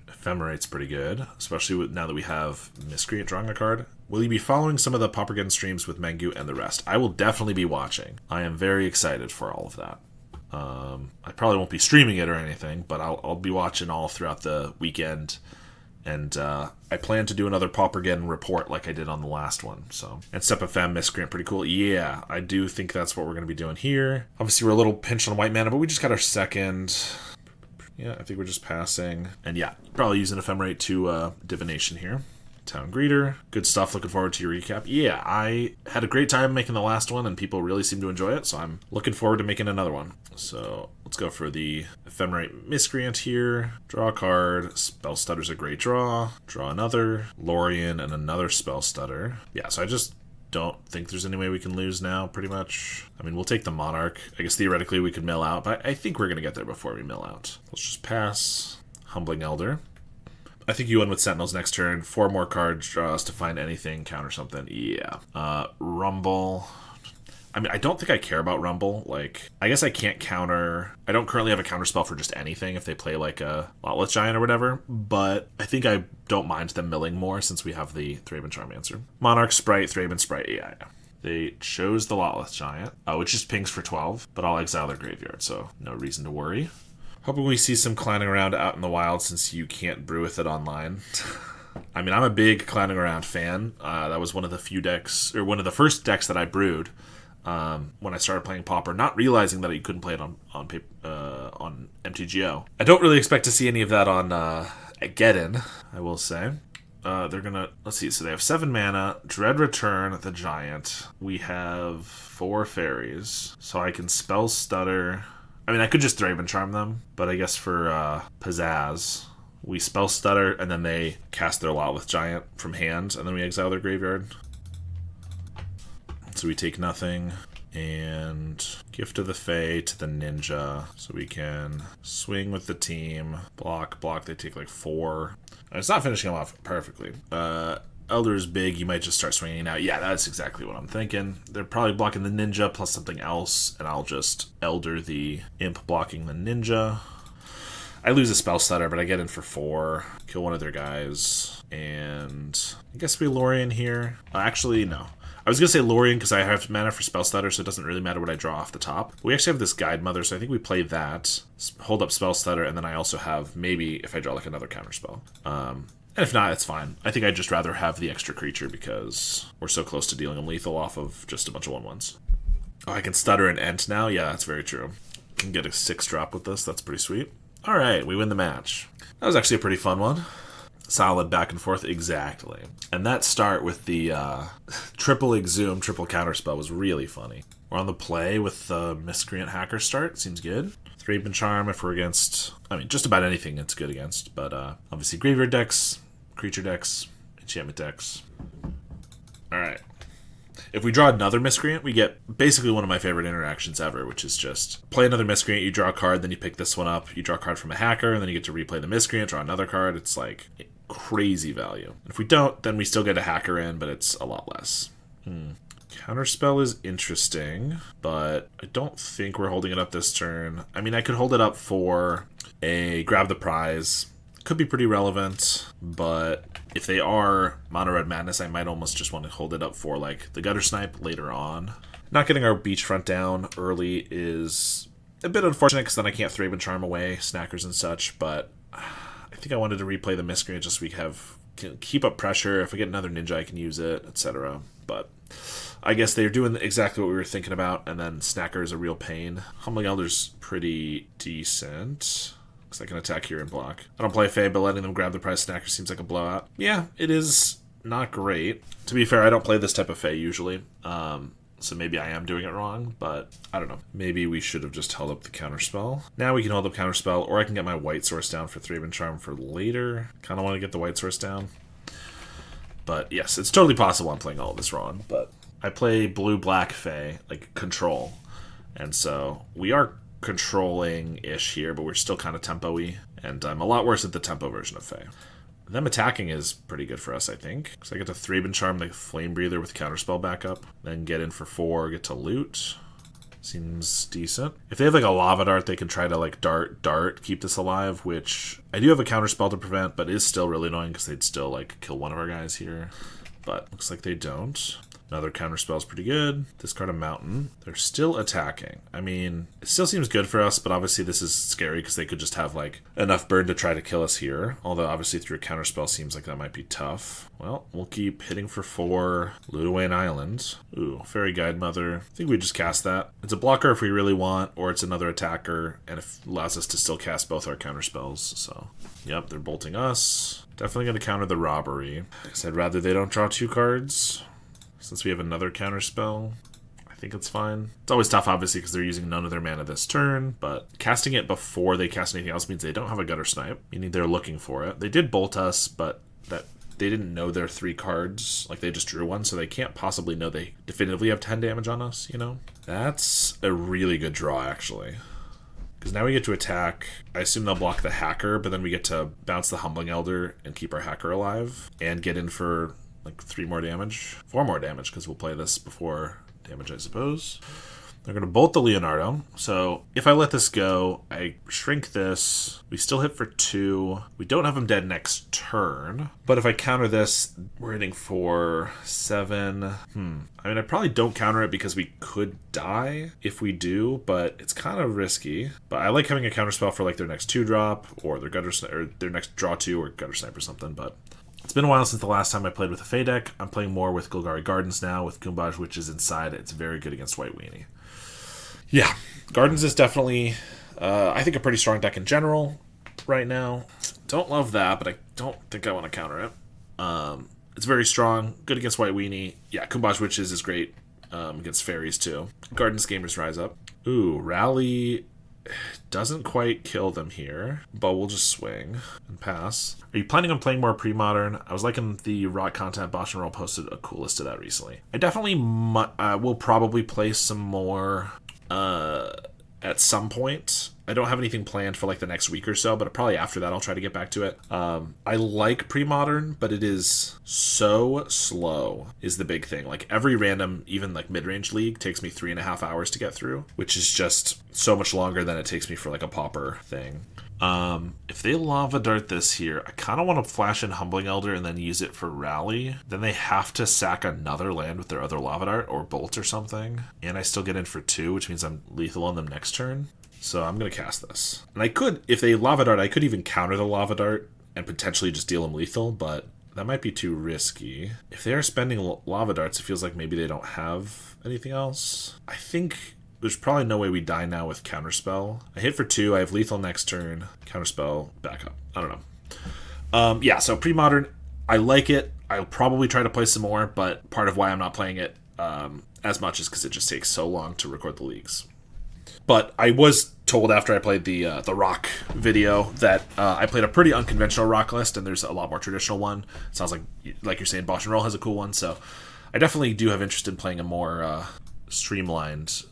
[SPEAKER 1] Ephemerate's pretty good, especially now that we have Miscreant drawing a card. Will you be following some of the Pauper streams with Mangu and the rest? I will definitely be watching. I am very excited for all of that. I probably won't be streaming it or anything, but I'll be watching all throughout the weekend. And I plan to do another Pauper report like I did on the last one. So, and Step of Fam Miscreant, pretty cool. Yeah, I do think that's what we're going to be doing here. Obviously, we're a little pinched on white mana, but we just got our second. Yeah, I think we're just passing. And yeah, probably using Ephemerate to Divination here. Town Greeter. Good stuff. Looking forward to your recap. Yeah, I had a great time making the last one, and people really seem to enjoy it, so I'm looking forward to making another one. So let's go for the Ephemerate Miscreant here. Draw a card. Spell Stutter's a great draw. Draw another. Lorien and another Spell Stutter. Yeah, so I just don't think there's any way we can lose now, pretty much. I mean, we'll take the Monarch. I guess theoretically we could mill out, but I think we're going to get there before we mill out. Let's just pass. Humbling Elder. I think you win with Sentinels next turn. 4 more cards, draw us to find anything, counter something. Yeah. Rumble. I mean, I don't think I care about Rumble. Like, I guess I can't counter. I don't currently have a counter spell for just anything if they play like a Lotless Giant or whatever, but I think I don't mind them milling more since we have the Thraben Charm answer. Monarch Sprite, Thraben Sprite, yeah. They chose the Lotless Giant, which just pings for 12, but I'll exile their graveyard, so no reason to worry. Hoping we see some clowning around out in the wild since you can't brew with it online. I mean, I'm a big clowning around fan. That was one of the few decks, or one of the first decks that I brewed when I started playing Pauper, not realizing that you couldn't play it on MTGO. I don't really expect to see any of that on Geddon, I will say. They're gonna, let's see, so they have 7 mana, Dread Return, the Giant. We have 4 fairies, so I can Spell Stutter. I mean, I could just Thraben Charm them, but I guess for pizzazz, we Spell Stutter, and then they cast their Lotless Giant from hand, and then we exile their graveyard. So we take nothing. And Gift of the Fae to the Ninja, so we can swing with the team. Block, they take like 4. It's not finishing them off perfectly. Elder is big, you might just start swinging out. Yeah, that's exactly what I'm thinking. They're probably blocking the Ninja plus something else, and I'll just Elder the Imp blocking the Ninja. I lose a Spell Stutter, but I get in for 4. Kill one of their guys. And I guess we Lorien here. Actually, no. I was going to say Lorien because I have mana for Spell Stutter, so it doesn't really matter what I draw off the top. We actually have this Guide Mother, so I think we play that. Hold up Spell Stutter, and then I also have maybe if I draw like another counterspell. And if not, it's fine. I think I'd just rather have the extra creature because we're so close to dealing them lethal off of just a bunch of 1/1s. Oh, I can Stutter and Ent now? Yeah, that's very true. Can get a 6-drop with this. That's pretty sweet. All right, we win the match. That was actually a pretty fun one. Solid back and forth, exactly. And that start with the triple Exhume, triple Counterspell was really funny. We're on the play with the Miscreant Hacker start. Seems good. Thraben Charm if we're against, I mean, just about anything it's good against. But obviously Graveyard decks, Creature decks, Enchantment decks. All right. If we draw another Miscreant, we get basically one of my favorite interactions ever, which is just play another Miscreant, you draw a card, then you pick this one up, you draw a card from a Hacker, and then you get to replay the Miscreant, draw another card. It's like crazy value. And if we don't, then we still get a Hacker in, but it's a lot less. Counterspell is interesting, but I don't think we're holding it up this turn. I mean, I could hold it up for a Grab the Prize. Could be pretty relevant, but if they are Mono Red Madness, I might almost just want to hold it up for like the Gutter Snipe later on. Not getting our Beachfront down early is a bit unfortunate because then I can't Thraben Charm away, Snackers and such, but I think I wanted to replay the Miscreant just so we can keep up pressure. If we get another Ninja, I can use it, etc. But I guess they're doing exactly what we were thinking about, and then Snacker is a real pain. Humbling Elder's pretty decent. I can attack here and block. I don't play Fae, but letting them grab the prize Snacker seems like a blowout. Yeah, it is not great. To be fair, I don't play this type of Fae usually, so maybe I am doing it wrong, but I don't know. Maybe we should have just held up the Counterspell. Now we can hold up Counterspell, or I can get my White Source down for Thraben Charm for later. Kind of want to get the White Source down. But yes, it's totally possible I'm playing all of this wrong, but I play Blue-Black Fae, like Control, and so we are controlling-ish here, but we're still kind of tempo-y, and I'm a lot worse at the tempo version of Fae. Them attacking is pretty good for us, I think. So I get to Thraben Charm the Flame Breather with Counterspell backup, then get in for 4, get to loot. Seems decent. If they have like a Lava Dart, they can try to like dart, keep this alive, which I do have a Counterspell to prevent, but is still really annoying because they'd still like kill one of our guys here. But looks like they don't. Another Counterspell is pretty good. Discard a Mountain. They're still attacking. I mean, it still seems good for us, but obviously this is scary because they could just have like enough burn to try to kill us here. Although obviously through a Counterspell seems like that might be tough. Well, we'll keep hitting for 4. Loot away an island. Ooh, Fairy Guide Mother. I think we just cast that. It's a blocker if we really want, or it's another attacker, and it allows us to still cast both our Counterspells. So, yep, they're bolting us. Definitely going to counter the Robbery. I said rather they don't draw 2 cards. Since we have another Counterspell, I think it's fine. It's always tough, obviously, because they're using none of their mana this turn, but casting it before they cast anything else means they don't have a Gutter Snipe, meaning they're looking for it. They did bolt us, but that they didn't know their 3 cards. Like, they just drew one, so they can't possibly know they definitively have 10 damage on us, you know? That's a really good draw, actually. Because now we get to attack. I assume they'll block the Hacker, but then we get to bounce the Humbling Elder and keep our Hacker alive, and get in for like 3 more damage, 4 more damage, because we'll play this before damage, I suppose. They're going to bolt the Leonardo. So if I let this go, I shrink this. We still hit for 2. We don't have him dead next turn. But if I counter this, we're hitting for 7. I mean, I probably don't counter it because we could die if we do, but it's kind of risky. But I like having a counterspell for like their next 2-drop or their Gutter Snipe, or their next draw 2 or Gutter Snipe or something, but it's been a while since the last time I played with a Fae deck. I'm playing more with Golgari Gardens now, with Kumbaj Witches inside. It's very good against White Weenie. Yeah, Gardens is definitely, I think, a pretty strong deck in general right now. Don't love that, but I don't think I want to counter it. It's very strong, good against White Weenie. Yeah, Kumbaj Witches is great against Fairies, too. Gardens Gamers Rise Up. Ooh, Rally Doesn't quite kill them here, but we'll just swing and pass. Are you planning on playing more pre-modern? I was liking the Rock Content Bosch and Roll posted a cool list of that recently. I definitely will probably play some more at some point. I don't have anything planned for like the next week or so, but probably after that I'll try to get back to it. I like pre-modern, but it is so slow is the big thing. Like every random, even like mid-range league takes me 3.5 hours to get through, which is just so much longer than it takes me for like a Pauper thing. If they Lava Dart this here, I kind of want to flash in Humbling Elder and then use it for Rally. Then they have to sack another land with their other Lava Dart or Bolt or something. And I still get in for 2, which means I'm lethal on them next turn. So I'm going to cast this. And I could, if they Lava Dart, I could even counter the Lava Dart and potentially just deal them lethal, but that might be too risky. If they are spending Lava Darts, it feels like maybe they don't have anything else. I think there's probably no way we die now with Counterspell. I hit for 2, I have lethal next turn, Counterspell, back up. I don't know. Yeah, so pre-modern, I like it. I'll probably try to play some more, but part of why I'm not playing it as much is because it just takes so long to record the leagues. But I was told after I played the rock video that I played a pretty unconventional rock list, and there's a lot more traditional one. It sounds like you're saying Bosch and Roll has a cool one, so I definitely do have interest in playing a more streamlined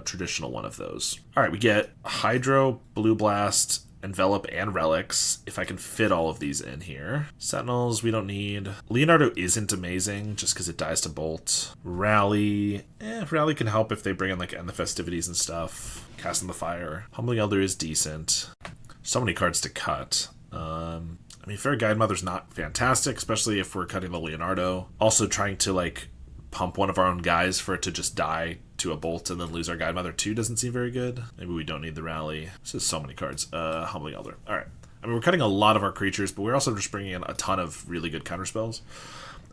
[SPEAKER 1] traditional one of those. All right, we get Hydro, Blue Blast, Envelop, and Relics, if I can fit all of these in here. Sentinels, we don't need. Leonardo isn't amazing, just because it dies to Bolt. Rally, Rally can help if they bring in, like, End the Festivities and stuff. Cast in the Fire. Humbling Elder is decent. So many cards to cut. I mean, Fair Guide Mother's not fantastic, especially if we're cutting the Leonardo. Also trying to, like, pump one of our own guys for it to just die to a Bolt and then lose our Guide Mother too doesn't seem very good. Maybe we don't need the Rally. This is so many cards. Humbling Elder. Alright. I mean, we're cutting a lot of our creatures, but we're also just bringing in a ton of really good counterspells.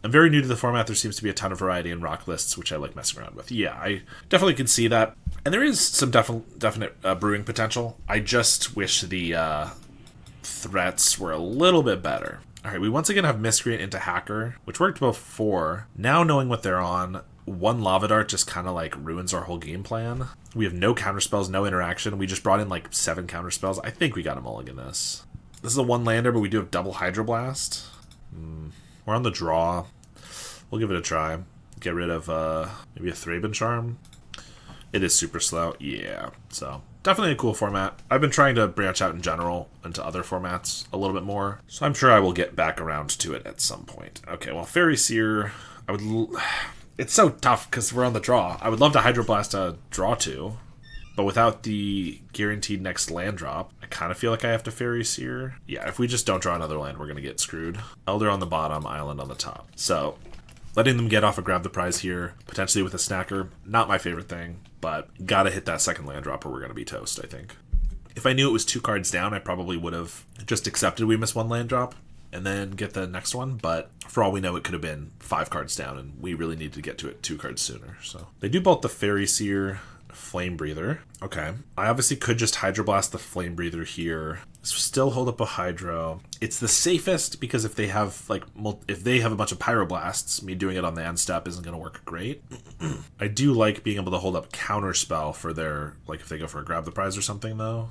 [SPEAKER 1] I'm very new to the format. There seems to be a ton of variety in rock lists, which I like messing around with. Yeah, I definitely can see that. And there is some definite brewing potential. I just wish the threats were a little bit better. Alright, we once again have Miscreant into Hacker, which worked before. Now knowing what they're on, one Lava Dart just kind of like ruins our whole game plan. We have no counterspells, no interaction. We just brought in like 7 counterspells. I think we got a mulligan this. This is a 1-lander, but we do have double Hydroblast. We're on the draw. We'll give it a try. Get rid of maybe a Thraben Charm. It is super slow. Yeah, so definitely a cool format. I've been trying to branch out in general into other formats a little bit more, so I'm sure I will get back around to it at some point. Okay, well, Fairy Seer, it's so tough because we're on the draw. I would love to Hydroblast a draw 2, but without the guaranteed next land drop, I kind of feel like I have to Fairy Seer. Yeah, if we just don't draw another land, we're going to get screwed. Elder on the bottom, Island on the top. So letting them get off a Grab the Prize here, potentially with a Snacker, not my favorite thing, but gotta hit that second land drop or we're going to be toast, I think. If I knew it was 2 cards down, I probably would have just accepted we missed 1 land drop and then get the next one, but for all we know, it could have been 5 cards down, and we really needed to get to it 2 cards sooner. So they do both the Fairy Seer, Flame Breather. Okay, I obviously could just Hydroblast the Flame Breather here, still hold up a Hydro. It's the safest because if they have like if they have a bunch of Pyroblasts, me doing it on the end step isn't going to work great. I do like being able to hold up Counterspell for their, like if they go for a Grab the Prize or something though,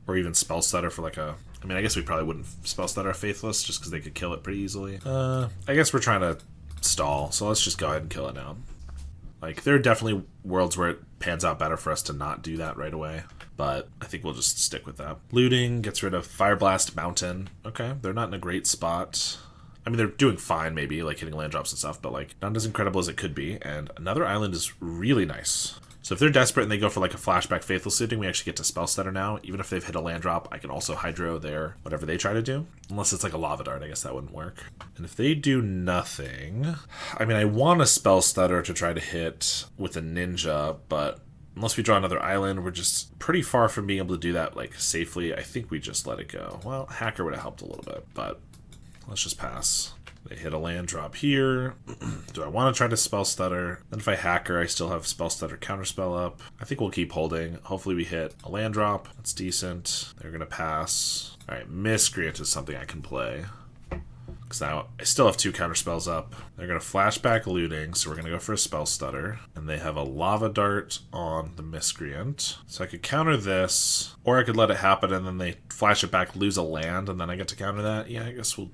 [SPEAKER 1] or even Spell Stutter for like a. I mean, I guess we probably wouldn't Spell Stutter Faithless just because they could kill it pretty easily. I guess we're trying to stall, so let's just go ahead and kill it now. Like, there are definitely worlds where it pans out better for us to not do that right away, but I think we'll just stick with that. Looting gets rid of Fire Blast Mountain. Okay, they're not in a great spot. I mean, they're doing fine, maybe, like hitting land drops and stuff, but like not as incredible as it could be, and another island is really nice. So if they're desperate and they go for like a flashback Faithless Looting, we actually get to Spell Stutter now. Even if they've hit a land drop, I can also Hydro their whatever they try to do. Unless it's like a Lava Dart, I guess that wouldn't work. And if they do nothing, I mean, I want a Spell Stutter to try to hit with a Ninja, but unless we draw another island, we're just pretty far from being able to do that like safely. I think we just let it go. Well, Hacker would have helped a little bit, but let's just pass. They hit a land drop here. Do I want to try to Spell Stutter? Then if I Hacker, I still have Spell Stutter Counterspell up. I think we'll keep holding. Hopefully we hit a land drop. That's decent. They're going to pass. All right, Miscreant is something I can play. Because now I still have 2 counter spells up. They're going to flashback looting, so we're going to go for a spell stutter. And they have a lava dart on the miscreant. So I could counter this, or I could let it happen and then they flash it back, lose a land, and then I get to counter that. Yeah, I guess we'll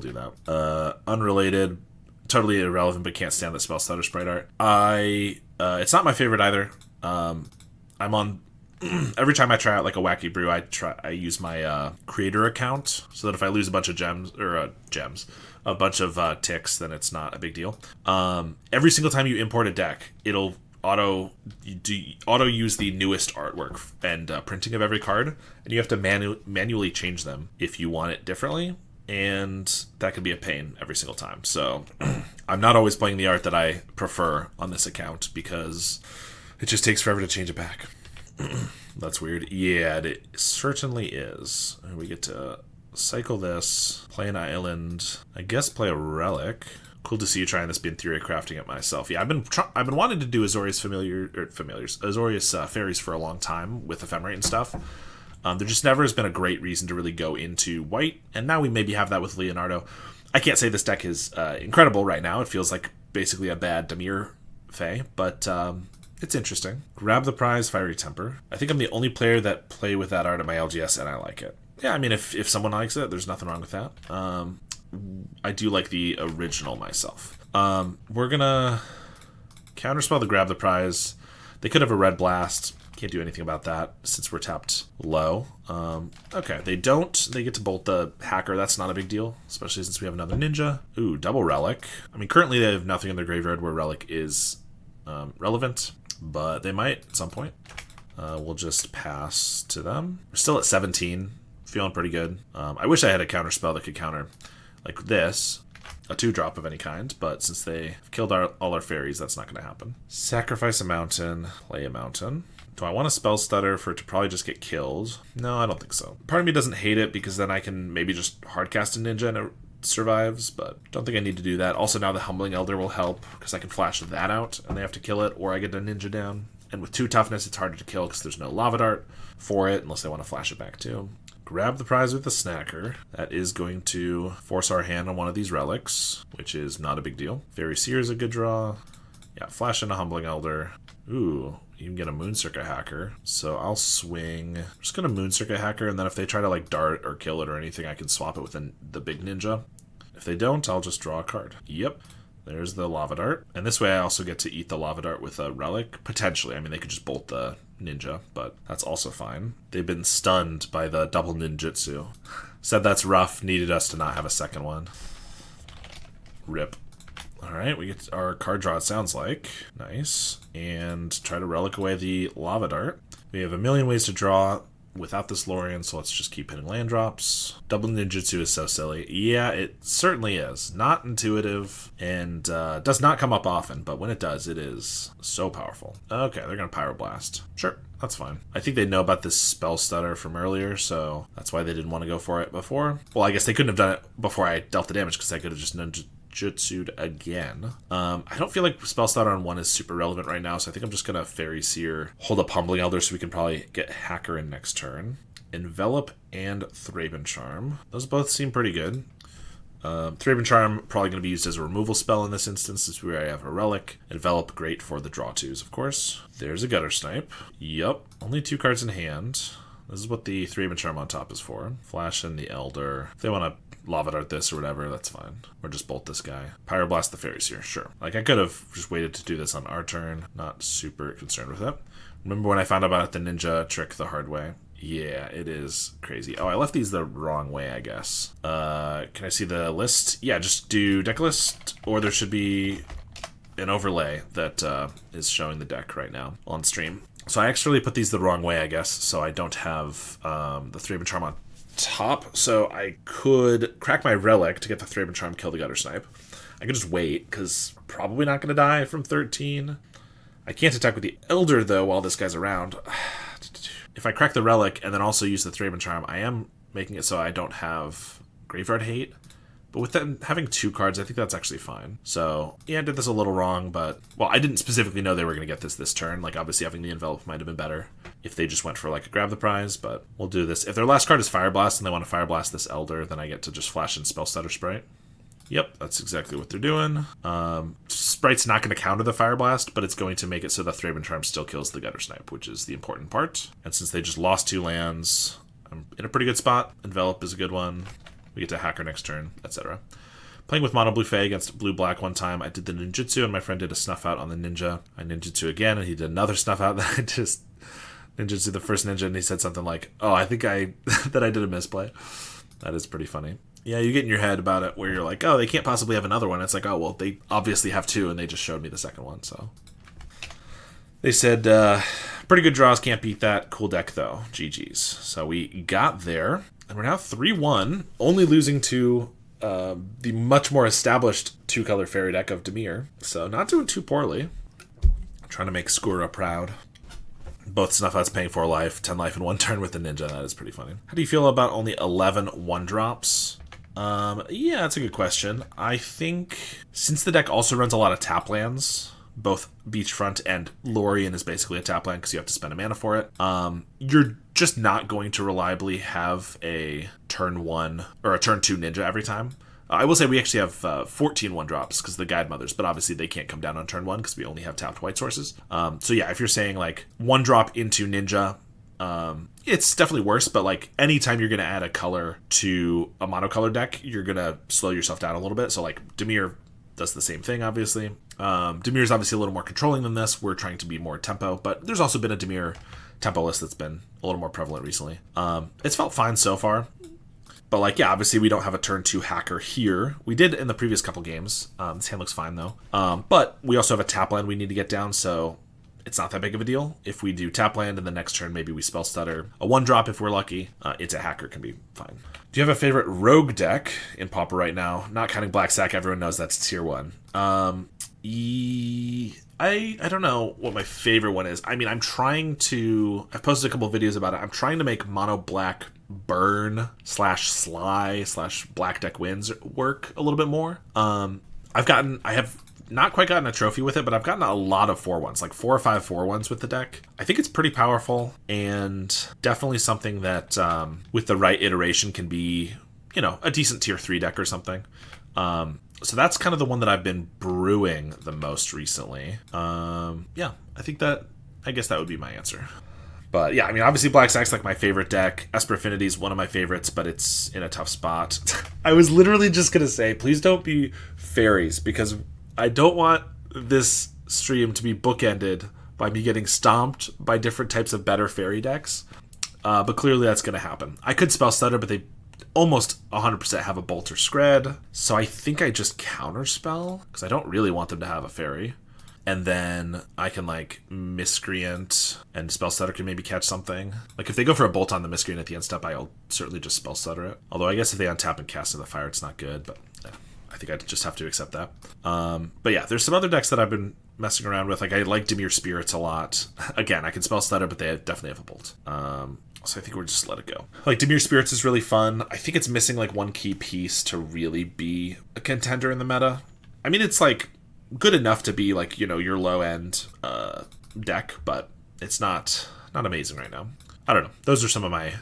[SPEAKER 1] do that. Unrelated, totally irrelevant, but can't stand the spell stutter sprite art. It's not my favorite either. I'm on. Every time I try out like a wacky brew, I use my creator account so that if I lose a bunch of a bunch of ticks, then it's not a big deal. Every single time you import a deck, it'll auto use the newest artwork and printing of every card, and you have to manually change them if you want it differently, and that can be a pain every single time. So I'm not always playing the art that I prefer on this account because it just takes forever to change it back. That's weird. Yeah, it certainly is. We get to cycle this, play an island, I guess play a relic. Cool to see you trying this bin theory crafting it myself. Yeah, I've been wanting to do Azorius Azorius Fairies for a long time with Ephemerate and stuff. There just never has been a great reason to really go into white, and now we maybe have that with Leonardo. I can't say this deck is incredible right now. It feels like basically a bad Dimir Fae, but it's interesting. Grab the prize, Fiery Temper. I think I'm the only player that play with that art at my LGS, and I like it. Yeah, I mean, if someone likes it, there's nothing wrong with that. I do like the original myself. We're gonna counterspell the Grab the Prize. They could have a Red Blast. Can't do anything about that since we're tapped low. Okay, they don't. They get to bolt the Hacker. That's not a big deal, especially since we have another Ninja. Ooh, double Relic. I mean, currently they have nothing in their graveyard where Relic is relevant, but they might at some point. We'll just pass to them. We're still at 17. Feeling pretty good. I wish I had a counterspell that could counter like this, a 2-drop of any kind, but since they killed all our fairies, that's not going to happen. Sacrifice a mountain, play a mountain. Do I want to spell stutter for it to probably just get killed? No, I don't think so. Part of me doesn't hate it because then I can maybe just hardcast a ninja and it survives, but don't think I need to do that. Also, now the Humbling Elder will help because I can flash that out and they have to kill it, or I get a ninja down. And with 2 toughness, it's harder to kill because there's no lava dart for it unless they want to flash it back too. Grab the prize with the Snacker. That is going to force our hand on one of these relics, which is not a big deal. Fairy Seer is a good draw. Yeah, flash in a Humbling Elder. Ooh, you can get a Moon-Circuit Hacker. So I'll swing. I'm just going to Moon-Circuit Hacker, and then if they try to like dart or kill it or anything, I can swap it with the big ninja. If they don't, I'll just draw a card. Yep. There's the Lava Dart. And this way I also get to eat the Lava Dart with a Relic. Potentially. I mean, they could just bolt the ninja, but that's also fine. They've been stunned by the double ninjutsu. Said that's rough. Needed us to not have a second one. Rip. Alright, we get our card draw, it sounds like. Nice. And try to Relic away the Lava Dart. We have a million ways to draw without this Lorien, so let's just keep hitting land drops. Double ninjutsu is so silly. Yeah, it certainly is. Not intuitive, and does not come up often, but when it does, it is so powerful. Okay, they're going to Pyroblast. Sure, that's fine. I think they know about this spell stutter from earlier, so that's why they didn't want to go for it before. Well, I guess they couldn't have done it before I dealt the damage, because I could have just ninjutsu'd again. I don't feel like spell stutter on 1 is super relevant right now, so I think I'm just gonna Fairy Seer, hold up Humbling Elder so we can probably get Hacker in next turn. Envelop and Thraben Charm. Those both seem pretty good. Thraben Charm probably going to be used as a removal spell in this instance, since we already have a Relic. Envelop, great for the draw 2s, of course. There's a Gutter Snipe. Yup, only 2 cards in hand. This is what the Thraben Charm on top is for. Flash in the Elder. If they want to Lava Dart this or whatever, that's fine. Or just bolt this guy. Pyroblast the Fairies here, sure. Like, I could have just waited to do this on our turn. Not super concerned with it. Remember when I found out about the ninja trick the hard way? Yeah, it is crazy. Oh, I left these the wrong way, I guess. Can I see the list? Yeah, just do deck list, or there should be an overlay that is showing the deck right now on stream. So I actually put these the wrong way, I guess, so I don't have the Thraben Charm on top. So I could crack my Relic to get the Thraben Charm, kill the Gutter Snipe. I could just wait, because probably not going to die from 13. I can't attack with the Elder, though, while this guy's around. If I crack the Relic and then also use the Thraben Charm, I am making it so I don't have Graveyard Hate. But with them having 2 cards, I think that's actually fine. So, yeah, I did this a little wrong, but... Well, I didn't specifically know they were going to get this turn. Like, obviously having the envelope might have been better if they just went for, like, a grab the prize, but we'll do this. If their last card is Fire Blast and they want to Fire Blast this Elder, then I get to just flash in Spell Stutter Sprite. Yep, that's exactly what they're doing. Sprite's not going to counter the Fire Blast, but it's going to make it so that Thraben Charm still kills the Gutter Snipe, which is the important part. And since they just lost 2 lands, I'm in a pretty good spot. Envelop is a good one. We get to Hacker next turn, etc. Playing with Mono Blue Fae against Blue Black one time, I did the Ninjutsu, and my friend did a Snuff Out on the Ninja. I Ninjutsu again, and he did another Snuff Out. That I just Ninjutsu the first Ninja, and he said something like, "Oh, I think that I did a misplay." That is pretty funny. Yeah, you get in your head about it where you're like, oh, they can't possibly have another one. It's like, oh, well, they obviously have 2, and they just showed me the second one, so. They said, pretty good draws, can't beat that. Cool deck, though. GG's. So we got there, and we're now 3-1, only losing to the much more established 2-color fairy deck of Dimir. So not doing too poorly. Trying to make Skura proud. Both Snuff Outs paying 4 life, 10 life in 1 turn with the Ninja. That is pretty funny. How do you feel about only 11 1-drops? Yeah, that's a good question. I think since the deck also runs a lot of tap lands, both Beachfront and Lorien is basically a tap land because you have to spend a mana for it, you're just not going to reliably have a turn 1 or a turn 2 Ninja every time. I will say we actually have 14 1-drops because the Guide Mothers, but obviously they can't come down on turn 1 because we only have tapped white sources. So yeah, if you're saying like 1-drop into Ninja, it's definitely worse, but like anytime you're going to add a color to a monocolor deck, you're going to slow yourself down a little bit. So like Dimir does the same thing, obviously. Dimir is obviously a little more controlling than this. We're trying to be more tempo, but there's also been a Dimir tempo list that's been a little more prevalent recently. It's felt fine so far. But like, yeah, obviously we don't have a turn 2 hacker here. We did in the previous couple games. This hand looks fine though. But we also have a tap land we need to get down, so it's not that big of a deal. If we do tap land and the next turn maybe we spell stutter a 1-drop if we're lucky, it's a hacker can be fine. Do you have a favorite rogue deck in Pauper right now? Not counting Black Sack, everyone knows that's tier 1. I don't know what my favorite one is. I mean, I've posted a couple of videos about it. I'm trying to make mono black burn / sly / black deck wins work a little bit more. I have not quite gotten a trophy with it, but I've gotten a lot of 4-1s, like 4 or 5 4-1s with the deck. I think it's pretty powerful and definitely something that with the right iteration can be, a decent tier 3 deck or something. So that's kind of the one that I've been brewing the most recently. Yeah, I guess that would be my answer. But yeah, I mean, obviously Black Sack's like my favorite deck. Esper Affinity is one of my favorites, but it's in a tough spot. I was literally just going to say, please don't be fairies, because I don't want this stream to be bookended by me getting stomped by different types of better fairy decks. But clearly that's going to happen. I could spell stutter, but they almost 100% have a bolt or scred. So I think I just counterspell, because I don't really want them to have a fairy. And then I can like miscreant, and spell stutter can maybe catch something. Like if they go for a bolt on the miscreant at the end step, I'll certainly just spell stutter it. Although I guess if they untap and cast in the fire, it's not good, but yeah, I think I just have to accept that. But yeah, there's some other decks that I've been messing around with. Like I like Dimir Spirits a lot. Again, I can spell stutter, but they definitely have a bolt. So I think we'll just let it go. Like Dimir Spirits is really fun. I think it's missing like one key piece to really be a contender in the meta. I mean, it's like good enough to be like, your low end deck, but it's not amazing right now. I don't know. Those are some of my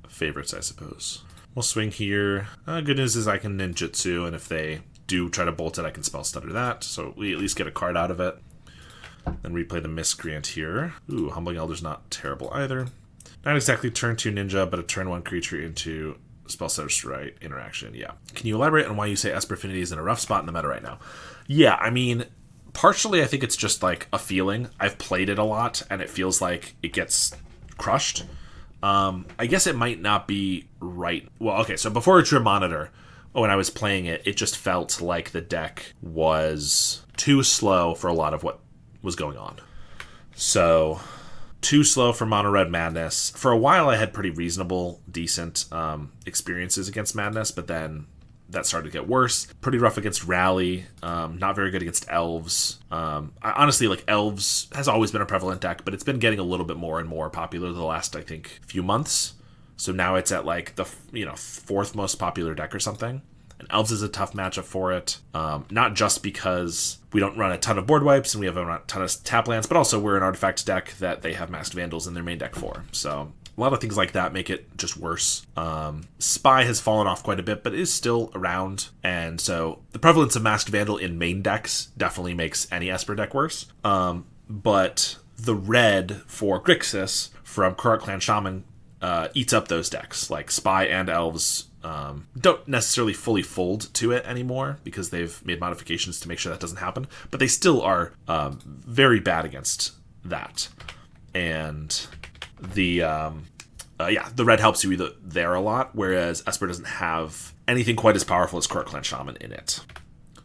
[SPEAKER 1] favorites, I suppose. We'll swing here. Good news is I can ninjutsu, and if they do try to bolt it, I can spell stutter that. So we at least get a card out of it. Then replay the miscreant here. Ooh, Humbling Elder's not terrible either. Not exactly turn 2 ninja, but a turn 1 creature into spell stutter strike interaction. Yeah. Can you elaborate on why you say Esper Affinity is in a rough spot in the meta right now? Yeah, I mean, partially I think it's just like a feeling. I've played it a lot, and it feels like it gets crushed. I guess it might not be right. Well, okay, so before a True Monitor, when I was playing it, it just felt like the deck was too slow for a lot of what was going on. So, too slow for Mono Red Madness. For a while, I had pretty reasonable, decent experiences against Madness, but then that started to get worse. Pretty rough against Rally. Not very good against Elves. Honestly, like Elves has always been a prevalent deck, but it's been getting a little bit more and more popular the last, I think, few months. So now it's at like the 4th most popular deck or something. and Elves is a tough matchup for it. Not just because we don't run a ton of board wipes and we have a ton of tap lands, but also we're an artifact deck that they have Masked Vandals in their main deck for. So a lot of things like that make it just worse. Spy has fallen off quite a bit, but is still around. And so the prevalence of Masked Vandal in main decks definitely makes any Esper deck worse. But the red for Grixis from Kurat Clan Shaman eats up those decks. Like Spy and Elves don't necessarily fully fold to it anymore because they've made modifications to make sure that doesn't happen. But they still are very bad against that. And the red helps you there a lot, whereas Esper doesn't have anything quite as powerful as Kurat Clan Shaman in it.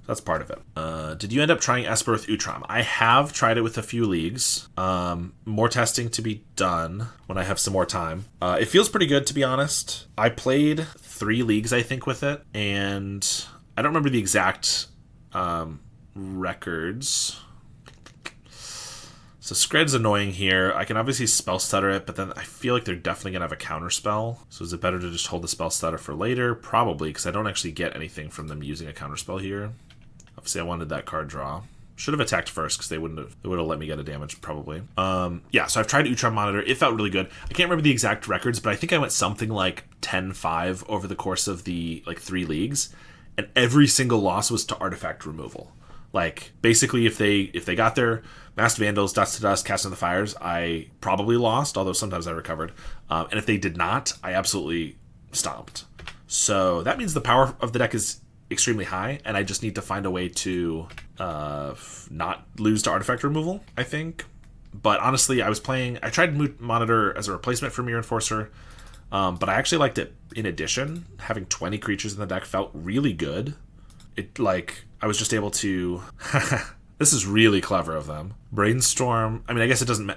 [SPEAKER 1] That's part of it. Did you end up trying Esper with Utram? I have tried it with a few leagues. More testing to be done when I have some more time. It feels pretty good, to be honest. I played 3 leagues, I think, with it, and I don't remember the exact records. So Skred's annoying here. I can obviously spell stutter it, but then I feel like they're definitely going to have a counter spell. So is it better to just hold the spell stutter for later? Probably, because I don't actually get anything from them using a counter spell here. Obviously, I wanted that card draw. Should have attacked first, because they would have let me get a damage, probably. Yeah, so I've tried Utram Monitor. It felt really good. I can't remember the exact records, but I think I went something like 10-5 over the course of the 3 leagues. And every single loss was to artifact removal. Like, basically, if they got their Masked Vandals, Dust to Dust, Cast of the Fires, I probably lost, although sometimes I recovered. And if they did not, I absolutely stomped. So that means the power of the deck is extremely high, and I just need to find a way to not lose to artifact removal, I think. But honestly, I tried Monitor as a replacement for Mirror Enforcer, but I actually liked it in addition. Having 20 creatures in the deck felt really good. I was just able to... This is really clever of them. Brainstorm... I mean, I guess it doesn't...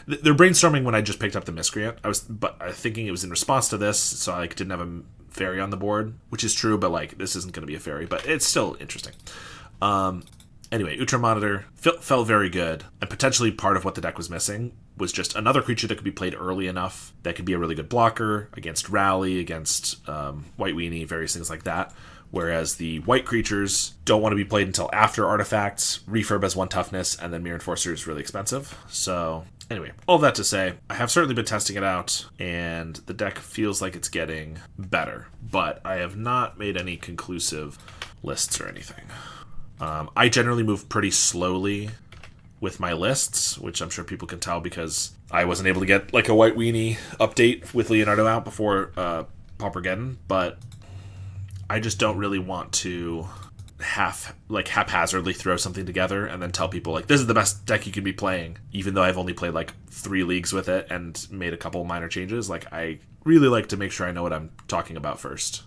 [SPEAKER 1] They're brainstorming when I just picked up the Miscreant. But I thinking it was in response to this, so I didn't have a fairy on the board, which is true, but this isn't going to be a fairy, but it's still interesting. Anyway, Utram Monitor felt very good, and potentially part of what the deck was missing was just another creature that could be played early enough that could be a really good blocker against Rally, against White Weenie, various things like that. Whereas the white creatures don't want to be played until after artifacts. Refurb has 1 toughness, and then Mirror Enforcer is really expensive. So anyway, all that to say, I have certainly been testing it out, and the deck feels like it's getting better. But I have not made any conclusive lists or anything. I generally move pretty slowly with my lists, which I'm sure people can tell because I wasn't able to get a White Weenie update with Leonardo out before Paupergeddon, but I just don't really want to haphazardly throw something together and then tell people this is the best deck you can be playing, even though I've only played 3 leagues with it and made a couple minor changes. I really like to make sure I know what I'm talking about first.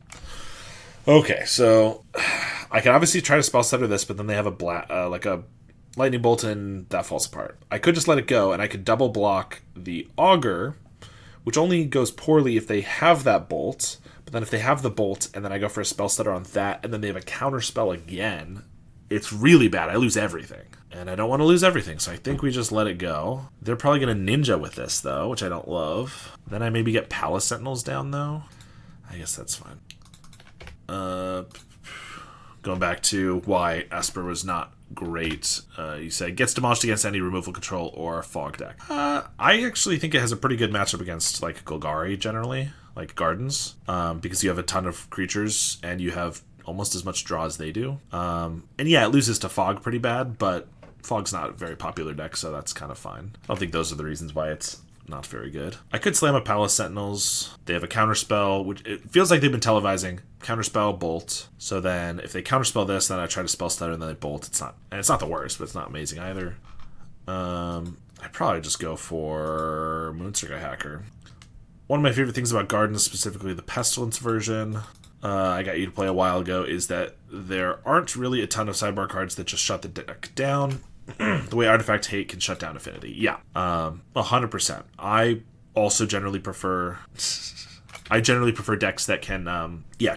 [SPEAKER 1] Okay, so I can obviously try to spell stutter this, but then they have a lightning bolt and that falls apart. I could just let it go, and I could double block the Augur, which only goes poorly if they have that bolt. But then if they have the bolt, and then I go for a spell stutter on that, and then they have a counter spell again, it's really bad. I lose everything. And I don't want to lose everything, so I think we just let it go. They're probably going to Ninja with this, though, which I don't love. Then I maybe get Palace Sentinels down, though. I guess that's fine. Going back to why Esper was not great. You said gets demolished against any removal control or fog deck. I actually think it has a pretty good matchup against Golgari generally, Gardens, because you have a ton of creatures and you have almost as much draw as they do. And yeah, it loses to fog pretty bad, but fog's not a very popular deck, so that's kind of fine. I don't think those are the reasons why it's not very good. I could slam a Palace Sentinels. They have a counterspell, which it feels like they've been televising. Counterspell, bolt. So then if they counterspell this, then I try to spell stutter and then they bolt. It's not the worst, but it's not amazing either. I'd probably just go for Moonstruck Hacker. One of my favorite things about Gardens, specifically the Pestilence version, I got you to play a while ago, is that there aren't really a ton of sidebar cards that just shut the deck down. The way Artifact Hate can shut down Affinity. Yeah, 100%. I also generally prefer... decks that can,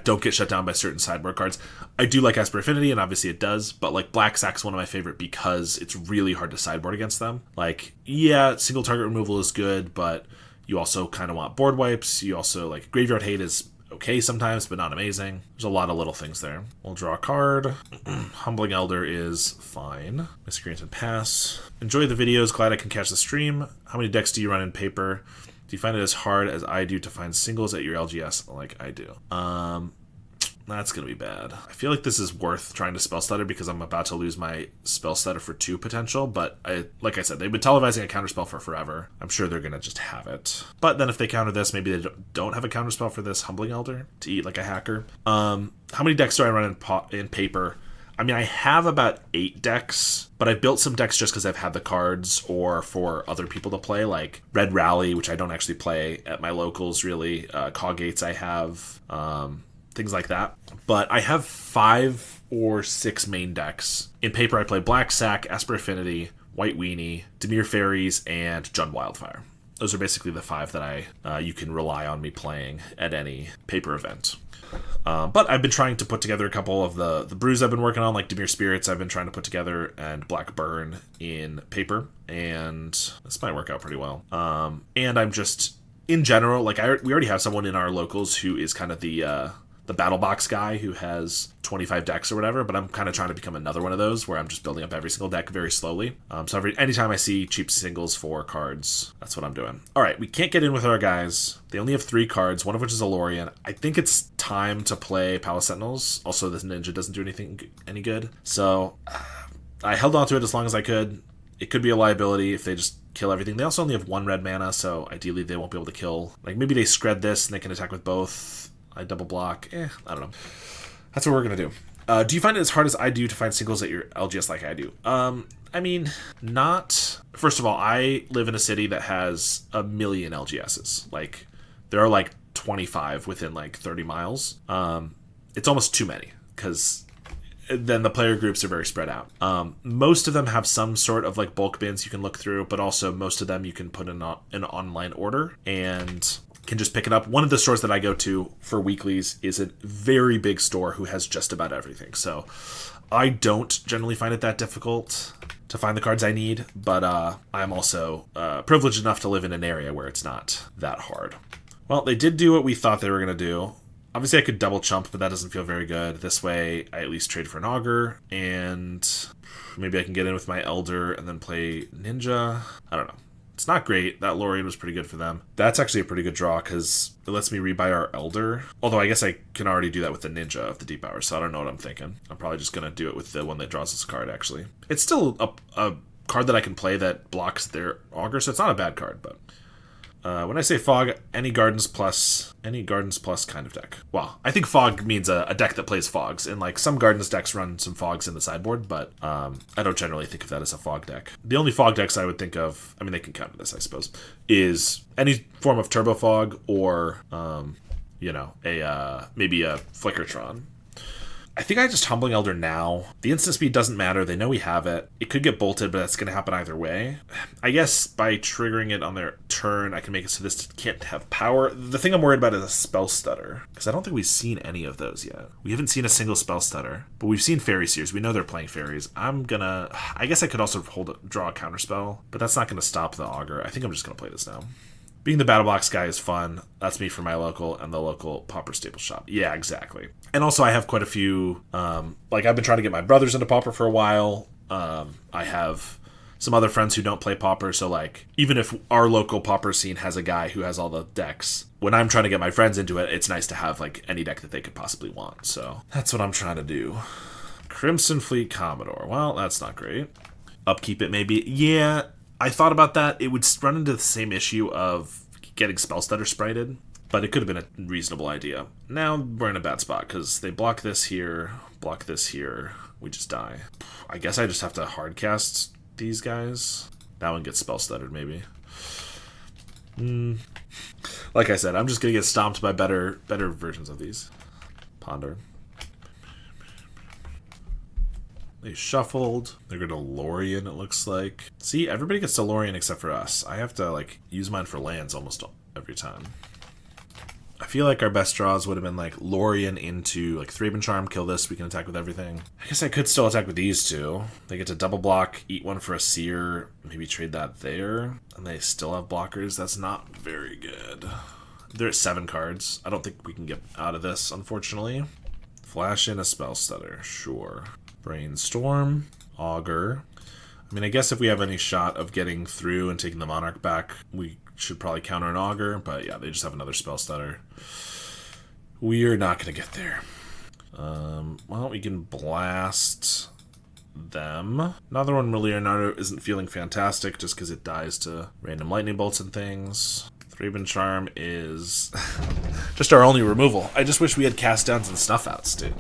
[SPEAKER 1] don't get shut down by certain sidebar cards. I do like Esper Affinity, and obviously it does, but Black Sack's one of my favorite because it's really hard to sideboard against them. Single target removal is good, but you also kind of want board wipes. You also, Graveyard Hate is okay sometimes, but not amazing. There's a lot of little things there. We'll draw a card. Humbling Elder is fine. Miscreant and pass. Enjoy the videos. Glad I can catch the stream. How many decks do you run in paper? Do you find it as hard as I do to find singles at your LGS like I do? That's going to be bad. I feel like this is worth trying to spell stutter because I'm about to lose my spell stutter for 2 potential, but like I said, they've been televising a counterspell for forever. I'm sure they're going to just have it. But then if they counter this, maybe they don't have a counterspell for this Humbling Elder to eat like a hacker. How many decks do I run in paper? I mean, I have about 8 decks, but I've built some decks just because I've had the cards or for other people to play, like Red Rally, which I don't actually play at my locals, really. Coggates I have, things like that. But I have 5 or 6 main decks. In paper, I play Black Sack, Esper Affinity, White Weenie, Blue Faeries, and Jund Wildfire. Those are basically the 5 that you can rely on me playing at any paper event. But I've been trying to put together a couple of the brews I've been working on, like Dimir Spirits I've been trying to put together, and Black Burn in paper, and this might work out pretty well. And I'm just, in general, like we already have someone in our locals who is kind of the battle box guy who has 25 decks or whatever, but I'm kind of trying to become another one of those where I'm just building up every single deck very slowly. So anytime I see cheap singles for cards, that's what I'm doing. All right, we can't get in with our guys. They only have 3 cards, one of which is a Lorien. I think it's time to play Palace Sentinels. Also, this ninja doesn't do any good. So I held on to it as long as I could. It could be a liability if they just kill everything. They also only have 1 red mana, so ideally they won't be able to kill. Like maybe they scred this and they can attack with both. I double block. I don't know. That's what we're going to do. Do you find it as hard as I do to find singles at your LGS like I do? I mean, not... First of all, I live in a city that has a million LGSs. Like, there are like 25 within like 30 miles. It's almost too many because then the player groups are very spread out. Most of them have some sort of like bulk bins you can look through, but also most of them you can put in an online order and can just pick it up. One of the stores that I go to for weeklies is a very big store who has just about everything. So I don't generally find it that difficult to find the cards I need, but I'm also privileged enough to live in an area where it's not that hard. Well, they did do what we thought they were going to do. Obviously, I could double chump, but that doesn't feel very good. This way, I at least trade for an Augur, and maybe I can get in with my Elder and then play Ninja. I don't know. It's not great. That Lorien was pretty good for them. That's actually a pretty good draw because it lets me rebuy our Elder. Although I guess I can already do that with the Ninja of the Deep Hour, so I don't know what I'm thinking. I'm probably just going to do it with the one that draws this card, actually. It's still a card that I can play that blocks their Augur, so it's not a bad card, but... when I say Fog, any Gardens plus kind of deck. Well, I think Fog means a deck that plays Fogs, and like some Gardens decks run some Fogs in the sideboard, but I don't generally think of that as a Fog deck. The only Fog decks I would think of, I mean they can counter this I suppose, is any form of Turbo Fog or, maybe a Flickertron. I think I just Humbling Elder now. The instant speed doesn't matter. They know we have it. It could get bolted, but that's going to happen either way. I guess by triggering it on their turn, I can make it so this can't have power. The thing I'm worried about is a Spell Stutter, because I don't think we've seen any of those yet. We haven't seen a single Spell Stutter, but we've seen Fairy Seers. We know they're playing Fairies. I guess I could also draw a Counterspell, but that's not going to stop the Augur. I think I'm just going to play this now. Being the battle box guy is fun. That's me for my local and the local Pauper staple shop. Yeah, exactly. And also I have quite a few, I've been trying to get my brothers into Pauper for a while. I have some other friends who don't play Pauper, so like, even if our local Pauper scene has a guy who has all the decks, when I'm trying to get my friends into it, it's nice to have like any deck that they could possibly want. So that's what I'm trying to do. Crimson Fleet Commodore. Well, that's not great. Upkeep it maybe. Yeah, I thought about that. It would run into the same issue of getting Spell Stutter sprited, but it could have been a reasonable idea. Now we're in a bad spot because they block this here, we just die. I guess I just have to hardcast these guys. That one gets Spell Stuttered maybe. Like I said, I'm just going to get stomped by better versions of these. Ponder. They shuffled. They're going to Lorien, it looks like. See, everybody gets to Lorien except for us. I have to, use mine for lands almost every time. I feel like our best draws would have been, Lorien into, Thraben Charm, kill this, we can attack with everything. I guess I could still attack with these two. They get to double block, eat one for a Seer, maybe trade that there. And they still have blockers. That's not very good. They're at 7 cards. I don't think we can get out of this, unfortunately. Flash in a spell stutter, sure. Brainstorm, Augur. I mean, I guess if we have any shot of getting through and taking the Monarch back, we should probably counter an Augur, but yeah, they just have another spell stutter. We are not going to get there. Well, we can blast them. Another one, Leonardo, isn't feeling fantastic just because it dies to random lightning bolts and things. Thraben Charm is just our only removal. I just wish we had cast downs and snuff outs, dude.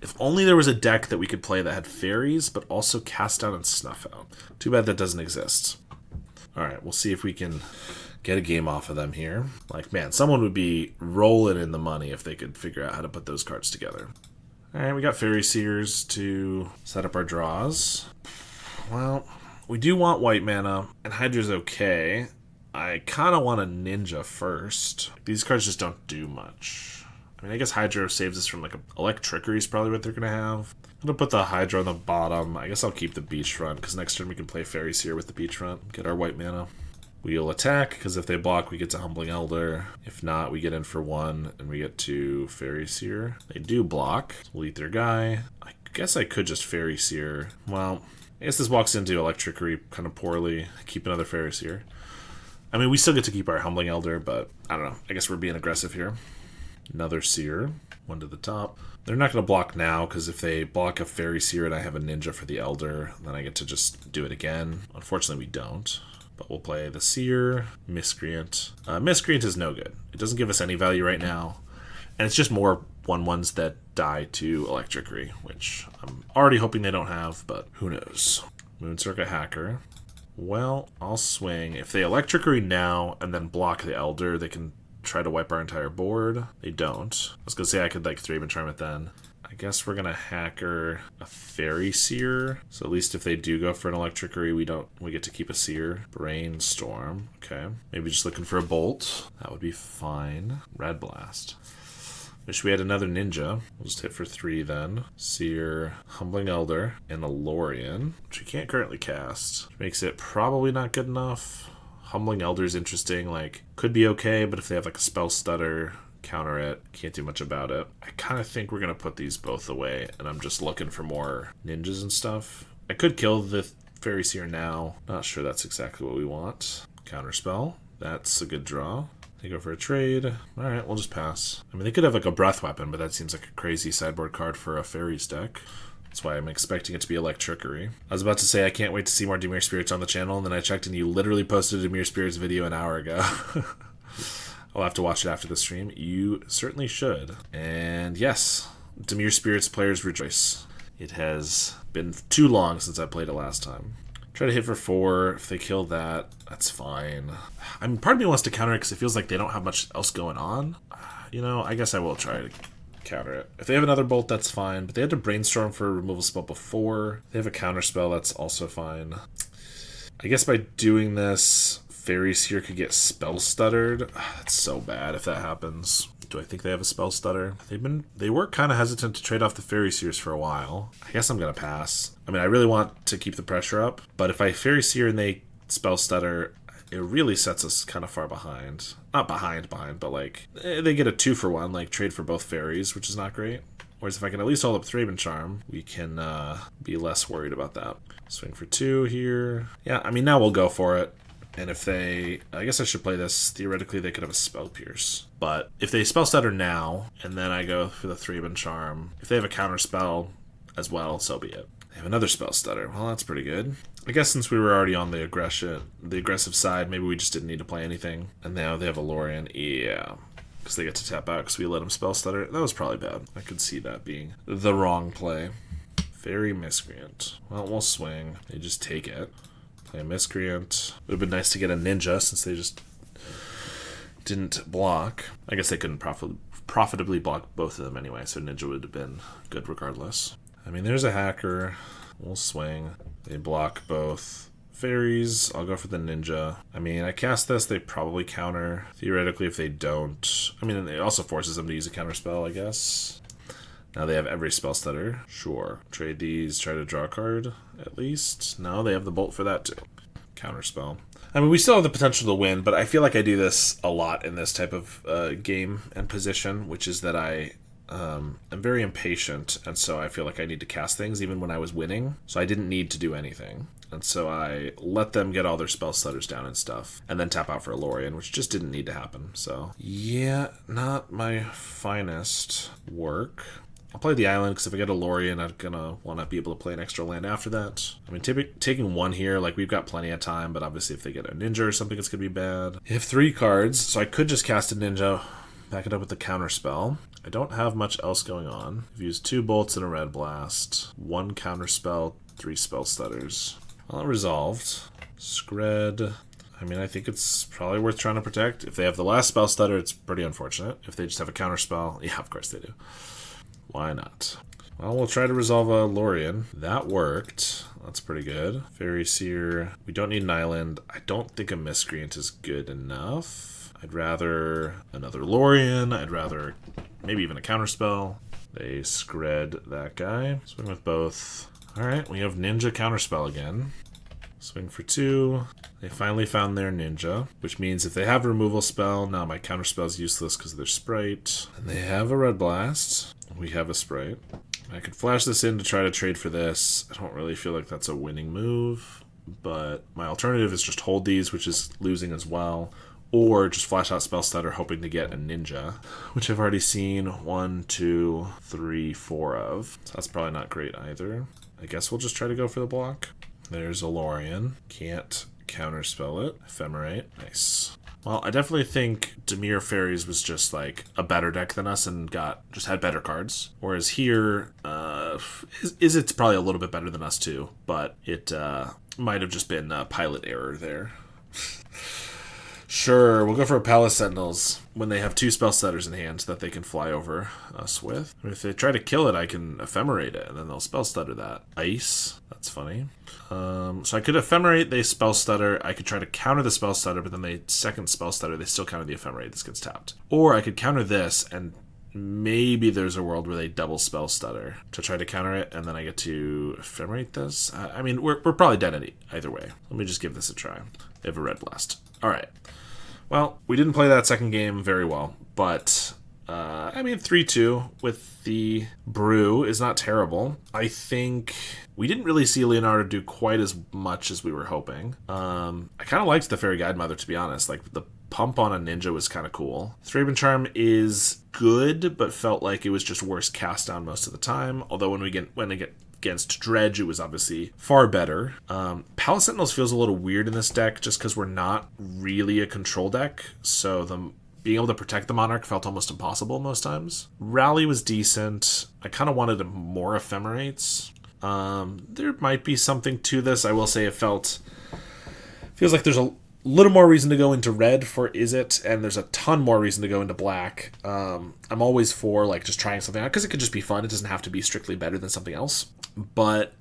[SPEAKER 1] If only there was a deck that we could play that had fairies, but also cast down and snuff out. Too bad that doesn't exist. Alright, we'll see if we can get a game off of them here. Like, man, someone would be rolling in the money if they could figure out how to put those cards together. Alright, we got Fairy Seers to set up our draws. Well, we do want white mana, and Hydra's okay. I kind of want a Ninja first. These cards just don't do much. I mean, I guess Hydra saves us from, like, Electrickery is probably what they're going to have. I'm going to put the Hydra on the bottom. I guess I'll keep the Beachfront, because next turn we can play Fairy Seer with the Beachfront, get our white mana. We'll attack, because if they block, we get to Humbling Elder. If not, we get in for 1, and we get to Fairy Seer. They do block. So we'll eat their guy. I guess I could just Fairy Seer. Well, I guess this walks into Electrickery kind of poorly. Keep another Fairy Seer. I mean, we still get to keep our Humbling Elder, but I don't know. I guess we're being aggressive here. Another Seer. 1 to the top. They're not going to block now, because if they block a Fairy Seer and I have a Ninja for the Elder, then I get to just do it again. Unfortunately, we don't. But we'll play the Seer, Miscreant. Miscreant is no good. It doesn't give us any value right now. And it's just more 1/1s that die to Electrickery, which I'm already hoping they don't have, but who knows. Moon-Circuit Hacker. Well, I'll swing. If they Electrickery now and then block the Elder, they can try to wipe our entire board. They don't. I was going to say I could, like, Thraben Charm it then. I guess we're going to Hacker a Fairy Seer. So at least if they do go for an Electrickery, we get to keep a Seer. Brainstorm. Okay. Maybe just looking for a Bolt. That would be fine. Red Blast. Wish we had another Ninja. We'll just hit for 3 then. Seer, Humbling Elder, and a Lorien, which we can't currently cast. Which makes it probably not good enough. Humbling Elder is interesting. Like, could be okay, but if they have like a Spell Stutter, counter it. Can't do much about it. I kind of think we're going to put these both away, and I'm just looking for more ninjas and stuff. I could kill the Fairy Seer now. Not sure that's exactly what we want. Counterspell. That's a good draw. They go for a trade. Alright, we'll just pass. I mean, they could have like a Breath Weapon, but that seems like a crazy sideboard card for a Fairies deck. That's why I'm expecting it to be Electrickery. I was about to say I can't wait to see more Dimir Spirits on the channel, and then I checked and you literally posted a Dimir Spirits video an hour ago. I'll have to watch it after the stream. You certainly should. And yes, Dimir Spirits players rejoice. It has been too long since I played it last time. Try to hit for 4. If they kill that, that's fine. I mean, part of me wants to counter it because it feels like they don't have much else going on. You know, I guess I will try to counter it. If they have another Bolt, that's fine. But they had to Brainstorm for a removal spell before. They have a counter spell, that's also fine. I guess by doing this, Fairy Seer could get Spell Stuttered. That's so bad if that happens. Do I think they have a Spell Stutter? They were kind of hesitant to trade off the Fairy Seers for a while. I guess I'm going to pass. I mean, I really want to keep the pressure up, but if I Fairy Seer and they Spell Stutter, it really sets us kind of far behind. Not behind, but like, they get a 2-for-1, like trade for both Fairies, which is not great. Whereas if I can at least hold up Thraben Charm, we can be less worried about that. Swing for 2 here. Yeah, I mean, now we'll go for it. And if they... I guess I should play this. Theoretically, they could have a Spell Pierce. But if they Spell Stutter now, and then I go for the Thraben Charm, if they have a counter spell as well, so be it. They have another Spell Stutter. Well, that's pretty good. I guess since we were already on the aggressive side, maybe we just didn't need to play anything. And now they have a Lorien. Yeah. Because they get to tap out because we let them Spell Stutter. That was probably bad. I could see that being the wrong play. Fairy Miscreant. Well, we'll swing. They just take it. Play a Miscreant. Would have been nice to get a Ninja since they just didn't block. I guess they couldn't profitably block both of them anyway, so Ninja would have been good regardless. I mean, there's a Hacker. We'll swing. They block both Fairies. I'll go for the Ninja. I mean, I cast this, they probably counter. Theoretically, if they don't... I mean, it also forces them to use a counter spell, I guess. Now they have every Spell Stutter. Sure. Trade these, try to draw a card, at least. No, they have the Bolt for that too. Counterspell. I mean, we still have the potential to win, but I feel like I do this a lot in this type of game and position, which is that I'm very impatient, and so I feel like I need to cast things even when I was winning, so I didn't need to do anything. And so I let them get all their spell stutters down and stuff, and then tap out for a Lorien, which just didn't need to happen. So, yeah, not my finest work. I'll play the island, because if I get a Lorien, I'm going to want to be able to play an extra land after that. I mean, taking one here, like, we've got plenty of time, but obviously if they get a ninja or something, it's going to be bad. They have 3 cards, so I could just cast a ninja, back it up with the counterspell. I don't have much else going on. I've used 2 bolts and a red blast, 1 counterspell, 3 spell stutters. Well, resolved. Scred. I mean, I think it's probably worth trying to protect. If they have the last spell stutter, it's pretty unfortunate. If they just have a counterspell, yeah, of course they do. Why not? Well, we'll try to resolve a Lorien. That worked. That's pretty good. Fairy Seer. We don't need an island. I don't think a Miscreant is good enough. I'd rather another Lorien. I'd rather maybe even a counterspell. They scred that guy. Swing with both. Alright, we have Ninja Counterspell again. Swing for 2. They finally found their Ninja, which means if they have a removal spell, now my counterspell is useless because of their Sprite. And they have a Red Blast. We have a Sprite. I could flash this in to try to trade for this. I don't really feel like that's a winning move, but my alternative is just hold these, which is losing as well, or just flash out Spell Stutter hoping to get a Ninja, which I've already seen 1, 2, 3, 4 of. So that's probably not great either. I guess we'll just try to go for the block. There's a Lorien. Can't counterspell it. Ephemerate. Nice. Well, I definitely think Blue Faeries was just like a better deck than us and just had better cards. Whereas here, it's probably a little bit better than us too, but it might have just been a pilot error there. Sure, we'll go for a Palace Sentinels when they have 2 spell stutters in hand that they can fly over us with. I mean, if they try to kill it, I can ephemerate it, and then they'll spell stutter that. Ice, that's funny. So I could ephemerate, they spell stutter. I could try to counter the spell stutter, but then they second spell stutter, they still counter the ephemerate. This gets tapped. Or I could counter this, and maybe there's a world where they double spell stutter to try to counter it, and then I get to ephemerate this. I mean, we're probably dead either way. Let me just give this a try. They have a Red Blast. All right. Well, we didn't play that second game very well, but, I mean, 3-2 with the Brew is not terrible. I think we didn't really see Leonardo do quite as much as we were hoping. I kind of liked the Fairy Guidemother, to be honest. Like, the pump on a ninja was kind of cool. Thraben Charm is good, but felt like it was just worse cast down most of the time, although when I get against Dredge, it was obviously far better. Palace Sentinels feels a little weird in this deck just because we're not really a control deck, so being able to protect the Monarch felt almost impossible most times. Rally was decent. I kind of wanted more Ephemerates. There might be something to this. I will say it feels like there's a little more reason to go into red for Izzet, and there's a ton more reason to go into black. I'm always for like just trying something out because it could just be fun. It doesn't have to be strictly better than something else. But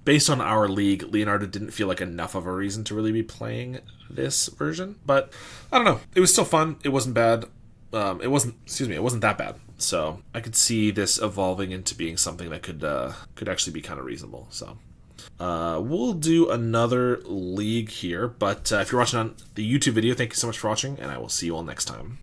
[SPEAKER 1] based on our league, Leonardo didn't feel like enough of a reason to really be playing this version. But I don't know. It was still fun. It wasn't bad. It wasn't that bad. So I could see this evolving into being something that could actually be kind of reasonable. So we'll do another league here. But if you're watching on the YouTube video, thank you so much for watching, and I will see you all next time.